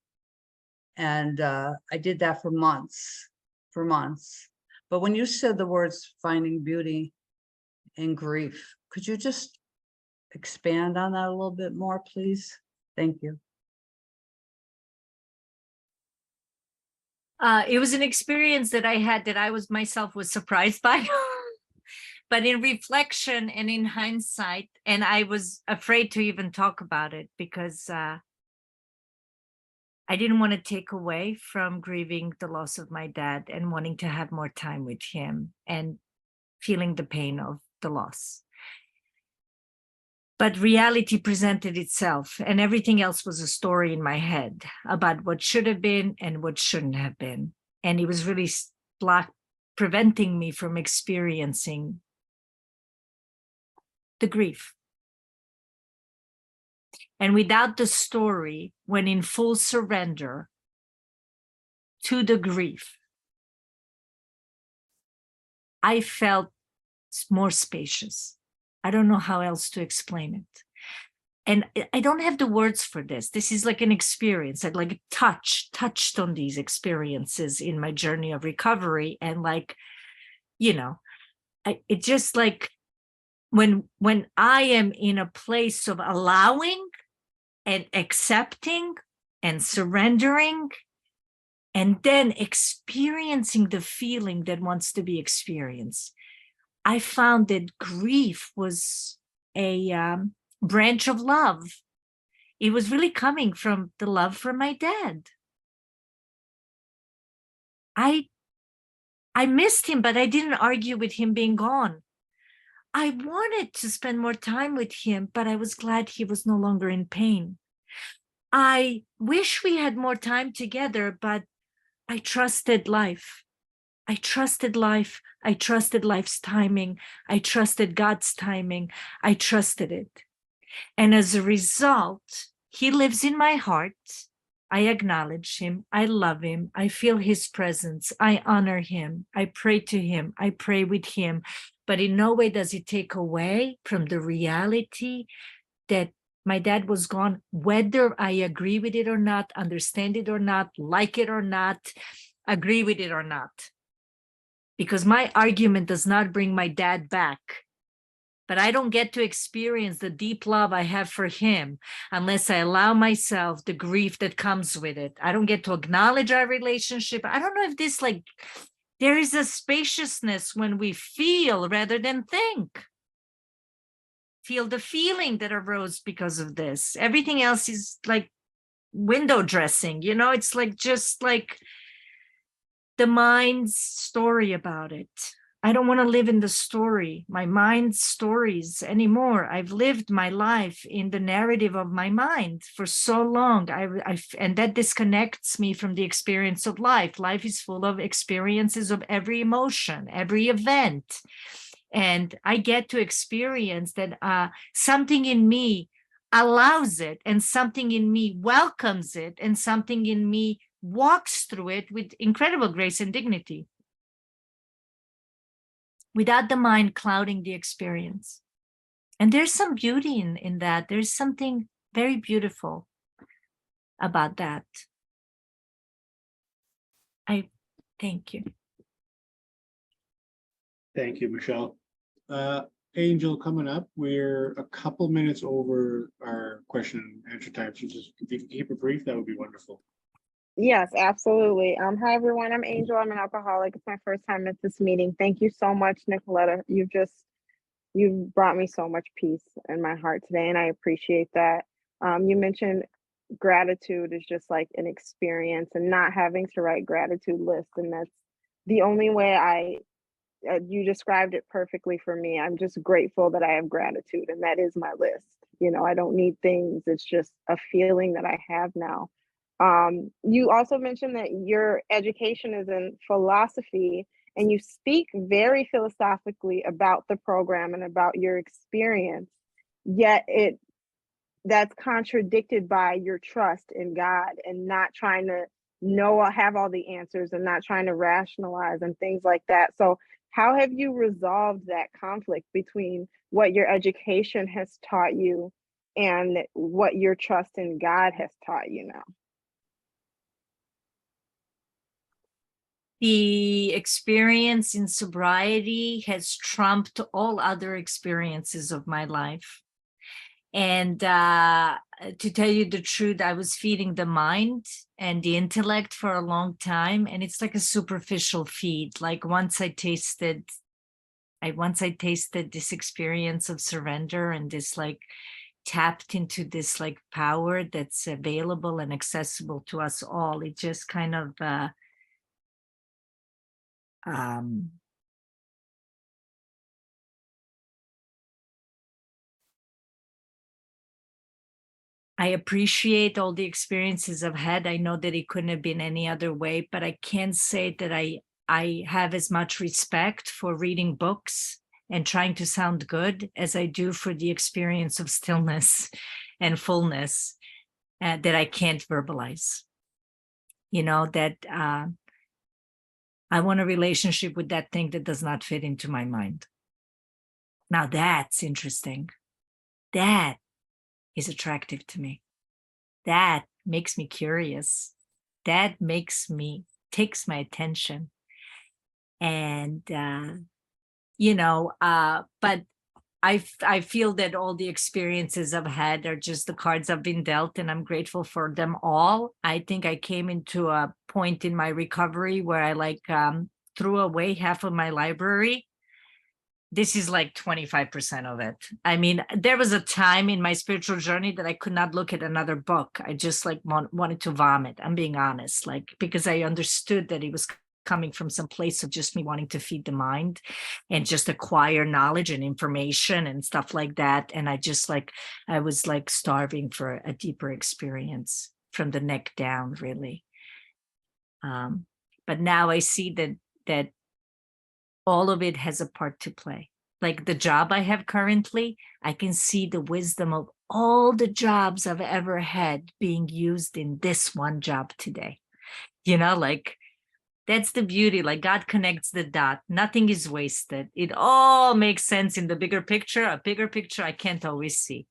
And I did that for months. But when you said the words finding beauty in grief, could you just expand on that a little bit more, please? Thank you. It was an experience that I had that I was myself was surprised by. But in reflection and in hindsight, and I was afraid to even talk about it because I didn't want to take away from grieving the loss of my dad and wanting to have more time with him and feeling the pain of the loss. But reality presented itself, and everything else was a story in my head about what should have been and what shouldn't have been. And it was really preventing me from experiencing the grief. And without the story, when in full surrender to the grief, I felt more spacious. I don't know how else to explain it. And I don't have the words for this. This is like an experience. I'd like touched on these experiences in my journey of recovery. And like, you know, it just like when I am in a place of allowing and accepting and surrendering, and then experiencing the feeling that wants to be experienced, I found that grief was a branch of love. It was really coming from the love for my dad. I missed him, but I didn't argue with him being gone. I wanted to spend more time with him, but I was glad he was no longer in pain. I wish we had more time together, but I trusted life. I trusted life. I trusted life's timing. I trusted God's timing. I trusted it. And as a result, he lives in my heart. I acknowledge him. I love him. I feel his presence. I honor him. I pray to him. I pray with him. But in no way does it take away from the reality that my dad was gone, whether I agree with it or not, understand it or not, like it or not, agree with it or not. Because my argument does not bring my dad back. But I don't get to experience the deep love I have for him unless I allow myself the grief that comes with it. I don't get to acknowledge our relationship. I don't know if this, like, there is a spaciousness when we feel rather than think. Feel the feeling that arose because of this. Everything else is like window dressing, you know, it's like just like the mind's story about it. I don't want to live in the story, my mind's stories anymore. I've lived my life in the narrative of my mind for so long. And that disconnects me from the experience of life. Life is full of experiences of every emotion, every event. And I get to experience that something in me allows it, and something in me welcomes it, and something in me walks through it with incredible grace and dignity. without the mind clouding the experience. And there's some beauty in that. There's something very beautiful about that. I thank you. Thank you, Michelle. Angel, coming up, we're a couple minutes over our question and answer time. So just if you can keep it brief, that would be wonderful. Yes, absolutely. Hi, everyone. I'm Angel. I'm an alcoholic. It's my first time at this meeting. Thank you so much, Nikoleta. You've brought me so much peace in my heart today, and I appreciate that. You mentioned gratitude is just like an experience and not having to write gratitude lists. And that's the only way you described it perfectly for me. I'm just grateful that I have gratitude, and that is my list. You know, I don't need things. It's just a feeling that I have now. You also mentioned that your education is in philosophy, and you speak very philosophically about the program and about your experience, yet that's contradicted by your trust in God and not trying to have all the answers and not trying to rationalize and things like that. So how have you resolved that conflict between what your education has taught you and what your trust in God has taught you now? The experience in sobriety has trumped all other experiences of my life. And to tell you the truth, I was feeding the mind and the intellect for a long time. And it's like a superficial feed. Like once I tasted this experience of surrender and this like tapped into this like power that's available and accessible to us all, it just kind of I appreciate all the experiences I've had. I know that it couldn't have been any other way, but I can't say that I have as much respect for reading books and trying to sound good as I do for the experience of stillness and fullness that I can't verbalize. You know, that I want a relationship with that thing that does not fit into my mind. Now that's interesting. That is attractive to me. That makes me curious. That takes my attention. And, but I feel that all the experiences I've had are just the cards I've been dealt, and I'm grateful for them all. I think I came into a point in my recovery where I threw away half of my library. This is like 25% of it. I mean, there was a time in my spiritual journey that I could not look at another book. I just wanted to vomit. I'm being honest, because I understood that it was coming from some place of just me wanting to feed the mind and just acquire knowledge and information and stuff like that. And I was starving for a deeper experience from the neck down, really. But now I see that all of it has a part to play. Like the job I have currently, I can see the wisdom of all the jobs I've ever had being used in this one job today. That's the beauty. Like God connects the dot. Nothing is wasted. It all makes sense in the bigger picture. A bigger picture I can't always see.